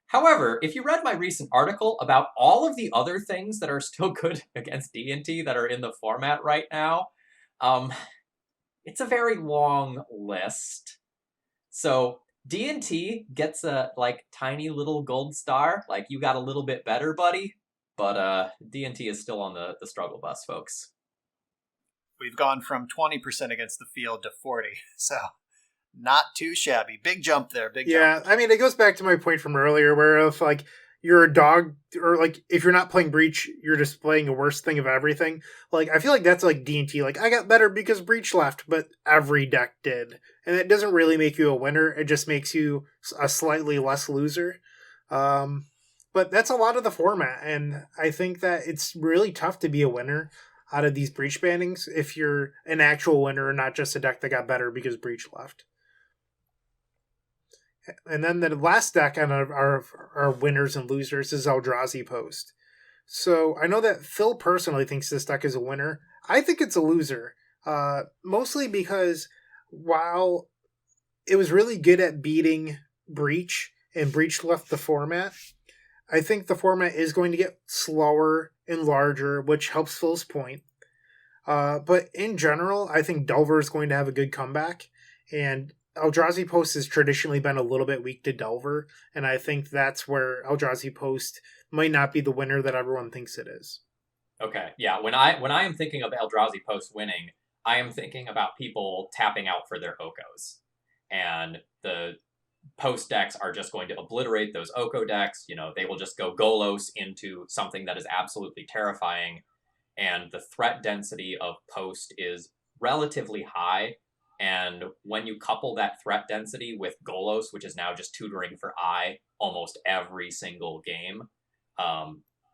However, if you read my recent article about all of the other things that are still good against D&T that are in the format right now, it's a very long list. So D&T gets a, like, tiny little gold star. Like, you got a little bit better, buddy. But D&T is still on the struggle bus, folks. We've gone from 20% against the field to 40, so... not too shabby. Big jump there. Big jump. Yeah, I mean, it goes back to my point from earlier where if, like, you're a dog, or, like, if you're not playing Breach, you're just playing a worst thing of everything. Like, I feel like that's, like, D&T. Like, I got better because Breach left, but every deck did. And it doesn't really make you a winner. It just makes you a slightly less loser. But that's a lot of the format, and I think that it's really tough to be a winner out of these Breach bannings if you're an actual winner and not just a deck that got better because Breach left. And then the last deck on our winners and losers is Eldrazi Post. So I know that Phil personally thinks this deck is a winner. I think it's a loser, mostly because while it was really good at beating Breach, and Breach left the format, I think the format is going to get slower and larger, which helps Phil's point. But in general, I think Delver is going to have a good comeback, and Eldrazi Post has traditionally been a little bit weak to Delver, and I think that's where Eldrazi Post might not be the winner that everyone thinks it is. Okay, yeah. When I am thinking of Eldrazi Post winning, I am thinking about people tapping out for their Okos, and the Post decks are just going to obliterate those Oko decks. You know, they will just go Golos into something that is absolutely terrifying, and the threat density of Post is relatively high. And when you couple that threat density with Golos, which is now just tutoring for almost every single game,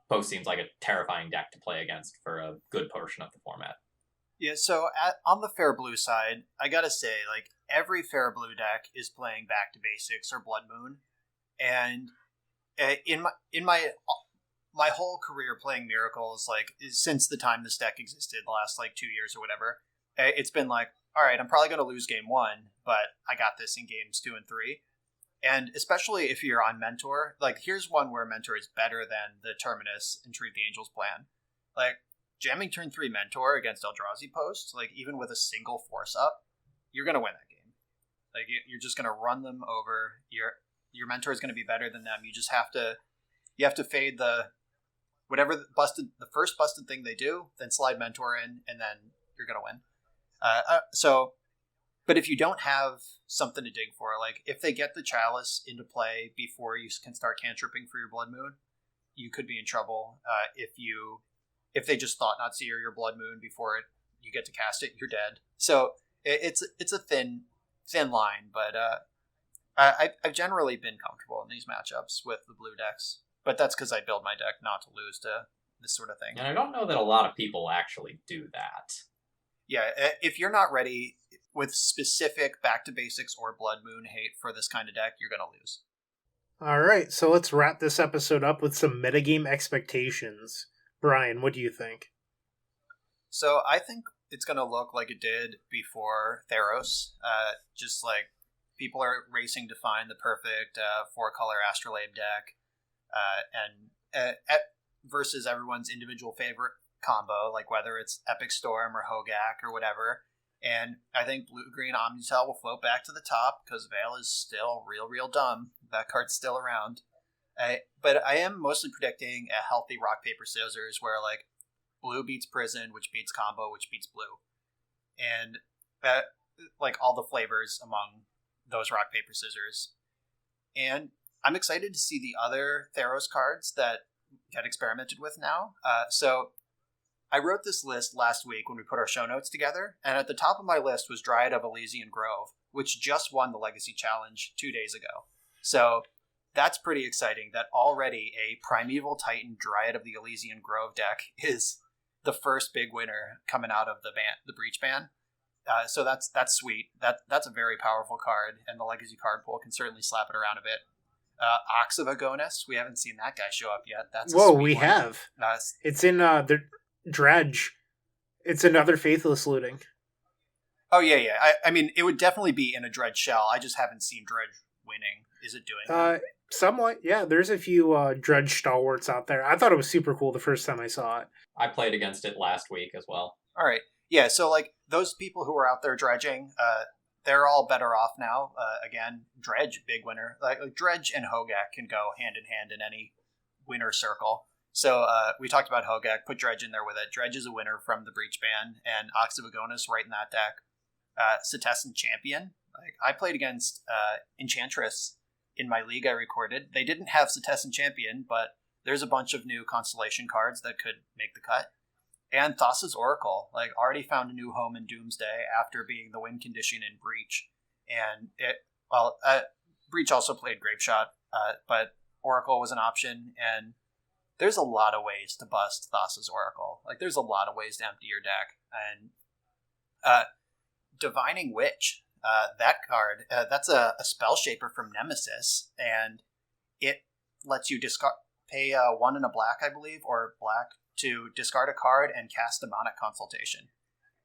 Post seems like a terrifying deck to play against for a good portion of the format. Yeah, so on the Fair Blue side, I gotta say, like, every Fair Blue deck is playing Back to Basics or Blood Moon, and in my whole career playing Miracles, like, since the time this deck existed, the last, like, 2 years or whatever, it's been like, all right, I'm probably going to lose game 1, but I got this in games 2 and 3. And especially if you're on Mentor, like, here's one where Mentor is better than the Terminus and Treat the Angels plan. Like, jamming turn 3 Mentor against Eldrazi Post, like, even with a single force up, you're going to win that game. Like, you're just going to run them over. Your Mentor is going to be better than them. You just have to fade the first busted thing they do, then slide Mentor in, and then you're going to win. But if you don't have something to dig for, like, if they get the Chalice into play before you can start cantripping for your Blood Moon, you could be in trouble. If they just thought not seer your Blood Moon before you get to cast it, you're dead. So it's a thin line, but I've generally been comfortable in these matchups with the blue decks. But that's because I build my deck not to lose to this sort of thing. And I don't know that a lot of people actually do that. Yeah, if you're not ready with specific Back to Basics or Blood Moon hate for this kind of deck, you're going to lose. All right, so let's wrap this episode up with some metagame expectations. Brian, what do you think? So I think it's going to look like it did before Theros. Just like people are racing to find the perfect 4-color Astrolabe deck, versus everyone's individual favorite combo, like whether it's Epic Storm or Hogak or whatever. And I think blue-green Omnitel will float back to the top because Veil is still real dumb. That card's still around. But I am mostly predicting a healthy rock, paper, scissors where, like, blue beats prison, which beats combo, which beats blue. And, like, all the flavors among those rock, paper, scissors. And I'm excited to see the other Theros cards that get experimented with now. So I wrote this list last week when we put our show notes together, and at the top of my list was Dryad of Elysian Grove, which just won the Legacy Challenge 2 days ago. So that's pretty exciting that already a Primeval Titan Dryad of the Elysian Grove deck is the first big winner coming out of the Breach ban. So that's sweet. That's a very powerful card, and the Legacy card pool can certainly slap it around a bit. Ox of Agonis, we haven't seen that guy show up yet. That's a sweet one. Have. It's in the Dredge. It's another Faithless looting. Oh, yeah. I mean, it would definitely be in a Dredge shell. I just haven't seen Dredge winning. Is it doing that? Somewhat, yeah. There's a few Dredge stalwarts out there. I thought it was super cool the first time I saw it. I played against it last week as well. All right. Yeah, so, like, those people who are out there dredging, they're all better off now. Again, Dredge, big winner. Like Dredge and Hogak can go hand in hand in any winner circle. So we talked about Hogak, put Dredge in there with it. Dredge is a winner from the Breach ban, and Ox of Agonis right in that deck. Setessan Champion. Like, I played against Enchantress in my league I recorded. They didn't have Setessan Champion, but there's a bunch of new Constellation cards that could make the cut. And Thassa's Oracle, like, already found a new home in Doomsday after being the win condition in Breach. And Breach also played Grapeshot, but Oracle was an option, and there's a lot of ways to bust Thassa's Oracle. Like, there's a lot of ways to empty your deck. And Divining Witch, that card, that's a spell shaper from Nemesis, and it lets you pay 1 and a black, I believe, or black, to discard a card and cast Demonic Consultation.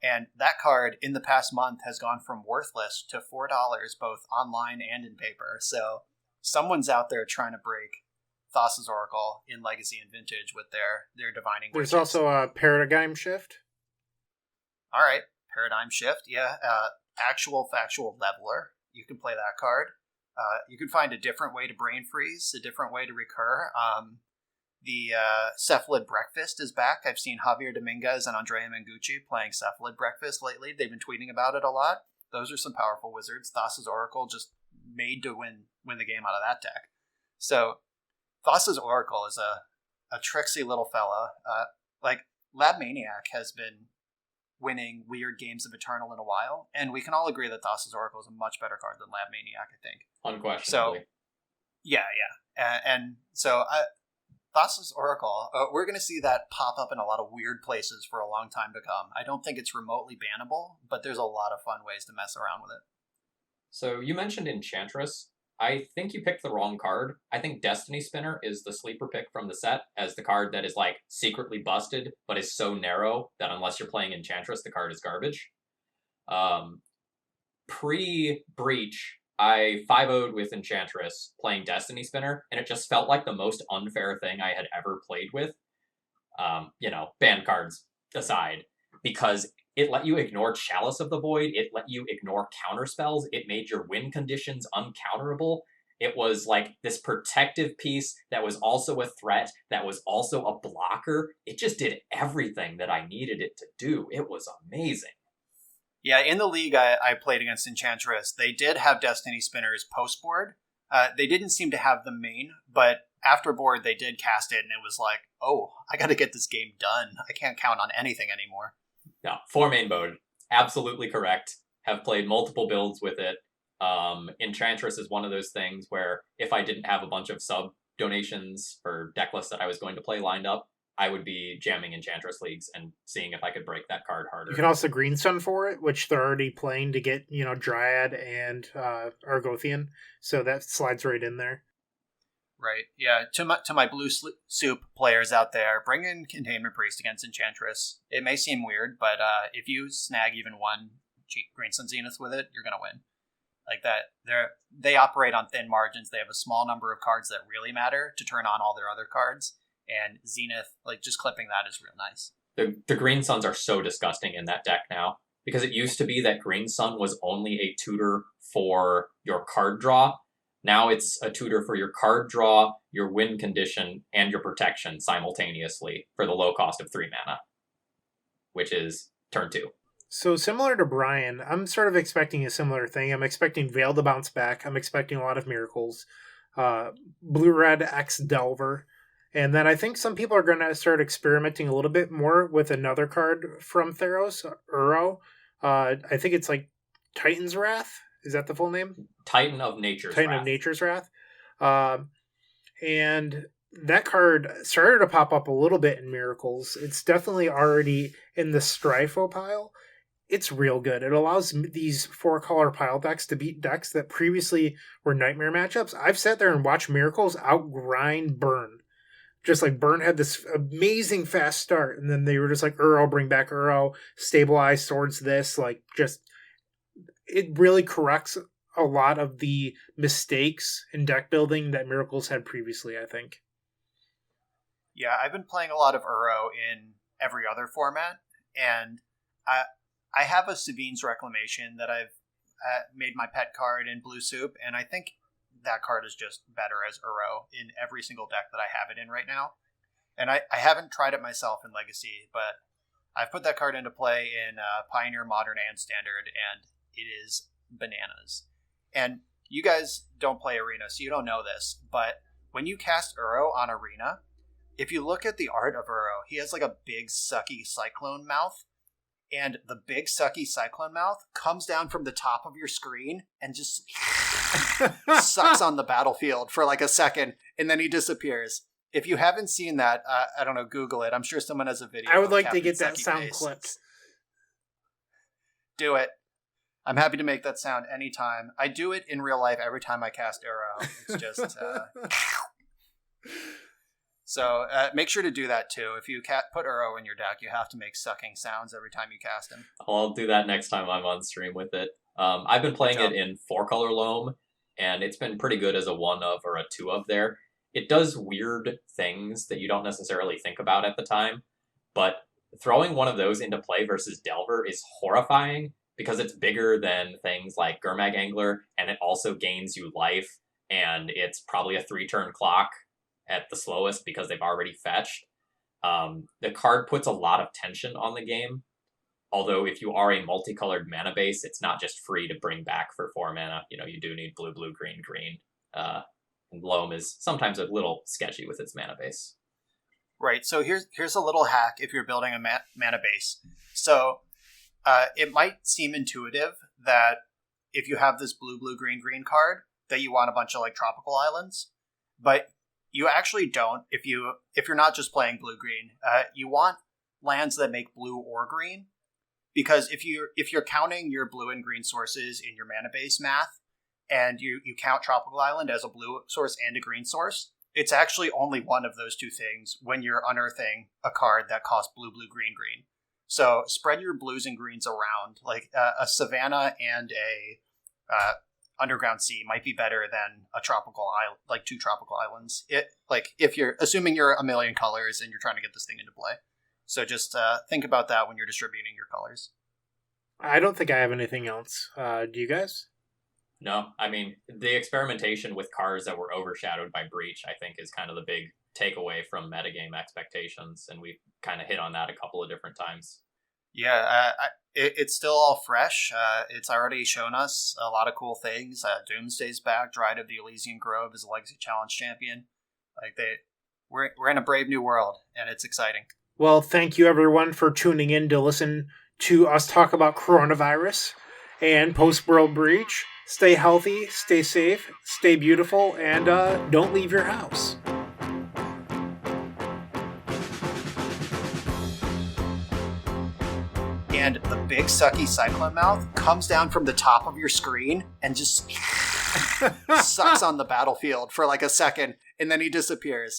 And that card, in the past month, has gone from worthless to $4, both online and in paper. So someone's out there trying to break Thassa's Oracle in Legacy and Vintage with their Divining Witches. There's also a Paradigm Shift. All right, Paradigm Shift, yeah. Actual Factual Leveler. You can play that card. You can find a different way to Brain Freeze, a different way to recur. The Cephalid Breakfast is back. I've seen Javier Dominguez and Andrea Mengucci playing Cephalid Breakfast lately. They've been tweeting about it a lot. Those are some powerful wizards. Thassa's Oracle just made to win the game out of that deck. So Thassa's Oracle is a tricksy little fella. Like, Lab Maniac has been winning weird games of Eternal in a while, and we can all agree that Thassa's Oracle is a much better card than Lab Maniac, I think. Unquestionably. So, yeah. And so Thassa's Oracle, we're going to see that pop up in a lot of weird places for a long time to come. I don't think it's remotely bannable, but there's a lot of fun ways to mess around with it. So you mentioned Enchantress. I think you picked the wrong card. I think Destiny Spinner is the sleeper pick from the set as the card that is like secretly busted, but is so narrow that unless you're playing Enchantress, the card is garbage. Pre-Breach, I 5-0'd with Enchantress playing Destiny Spinner, and it just felt like the most unfair thing I had ever played with. Ban cards aside, because it let you ignore Chalice of the Void, it let you ignore counterspells, it made your win conditions uncounterable. It was like this protective piece that was also a threat, that was also a blocker. It just did everything that I needed it to do. It was amazing. Yeah, in the league I played against Enchantress, they did have Destiny Spinners post-board. They didn't seem to have the main, but after board they did cast it, and it was like, oh, I gotta get this game done. I can't count on anything anymore. Yeah, 4-main mode. Absolutely correct. Have played multiple builds with it. Enchantress is one of those things where if I didn't have a bunch of sub donations for deck lists that I was going to play lined up, I would be jamming Enchantress leagues and seeing if I could break that card harder. You can also Green Sun for it, which they're already playing to get, Dryad and Argothian. So that slides right in there. Right. Yeah. To my blue soup players out there, bring in Containment Priest against Enchantress. It may seem weird, but if you snag even one Green Sun Zenith with it, you're gonna win. Like that, they operate on thin margins. They have a small number of cards that really matter to turn on all their other cards. And Zenith, like, just clipping that is real nice. The Green Suns are so disgusting in that deck now, because it used to be that Green Sun was only a tutor for your card draw. Now it's a tutor for your card draw, your win condition, and your protection simultaneously for the low cost of 3 mana, which is turn 2. So similar to Brian, I'm sort of expecting a similar thing. I'm expecting Veil to bounce back. I'm expecting a lot of miracles. Blue-Red X Delver. And then I think some people are going to start experimenting a little bit more with another card from Theros, Uro. I think it's like Titan's Wrath. Is that the full name? Titan of Nature's Titan Wrath. of Nature's Wrath. And that card started to pop up a little bit in Miracles. It's definitely already in the Strifo pile. It's real good. It allows these 4-color pile decks to beat decks that previously were nightmare matchups. I've sat there and watched Miracles outgrind Burn. Just like Burn had this amazing fast start, and then they were just like, Uro, bring back Uro, stabilize towards this. Like, just, it really corrects a lot of the mistakes in deck building that Miracles had previously, I think. Yeah, I've been playing a lot of Uro in every other format, and I have a Savine's Reclamation that I've made my pet card in Blue Soup, and I think that card is just better as Uro in every single deck that I have it in right now. And I haven't tried it myself in Legacy, but I've put that card into play in Pioneer, Modern, and Standard, and it is bananas. And you guys don't play Arena, so you don't know this, but when you cast Uro on Arena, if you look at the art of Uro, he has like a big sucky cyclone mouth, and the big sucky cyclone mouth comes down from the top of your screen and just sucks on the battlefield for like a second, and then he disappears. If you haven't seen that, I don't know, Google it. I'm sure someone has a video. I would of like Captain to get that Sucky sound Face. clipped. Do it. I'm happy to make that sound anytime. I do it in real life every time I cast Arrow. It's just... So make sure to do that too. If you put Uro in your deck, you have to make sucking sounds every time you cast him. I'll do that next time I'm on stream with it. I've been playing it in 4-color loam, and it's been pretty good as a 1-of or a 2-of there. It does weird things that you don't necessarily think about at the time, but throwing one of those into play versus Delver is horrifying because it's bigger than things like Gurmag Angler, and it also gains you life, and it's probably a 3-turn clock at the slowest because they've already fetched. The card puts a lot of tension on the game, although if you are a multicolored mana base, it's not just free to bring back for 4 mana. You know, you do need blue, blue, green, green. And Loam is sometimes a little sketchy with its mana base. Right, so here's a little hack if you're building a mana base. So it might seem intuitive that if you have this blue, blue, green, green card, that you want a bunch of like tropical islands, but you actually don't. If you're not just playing blue green, you want lands that make blue or green, because if you're counting your blue and green sources in your mana base math, and you count tropical island as a blue source and a green source, it's actually only one of those two things when you're unearthing a card that costs blue, blue, green, green. So spread your blues and greens around. Like a Savannah and a Underground Sea might be better than a tropical island, like 2 tropical islands. If you're assuming you're a million colors and you're trying to get this thing into play. So just think about that when you're distributing your colors. I don't think I have anything else. Do you guys? No, I mean, the experimentation with cards that were overshadowed by Breach, I think, is kind of the big takeaway from metagame expectations, and we've kind of hit on that a couple of different times. Yeah, it's still all fresh. It's already shown us a lot of cool things. Doomsday's back. Dryad of the Elysian Grove is a Legacy Challenge champion. We're in a brave new world, and it's exciting. Well, thank you everyone for tuning in to listen to us talk about coronavirus and post-world breach. Stay healthy, stay safe, stay beautiful, and don't leave your house. And the big sucky cyclone mouth comes down from the top of your screen and just sucks on the battlefield for like a second, and then he disappears.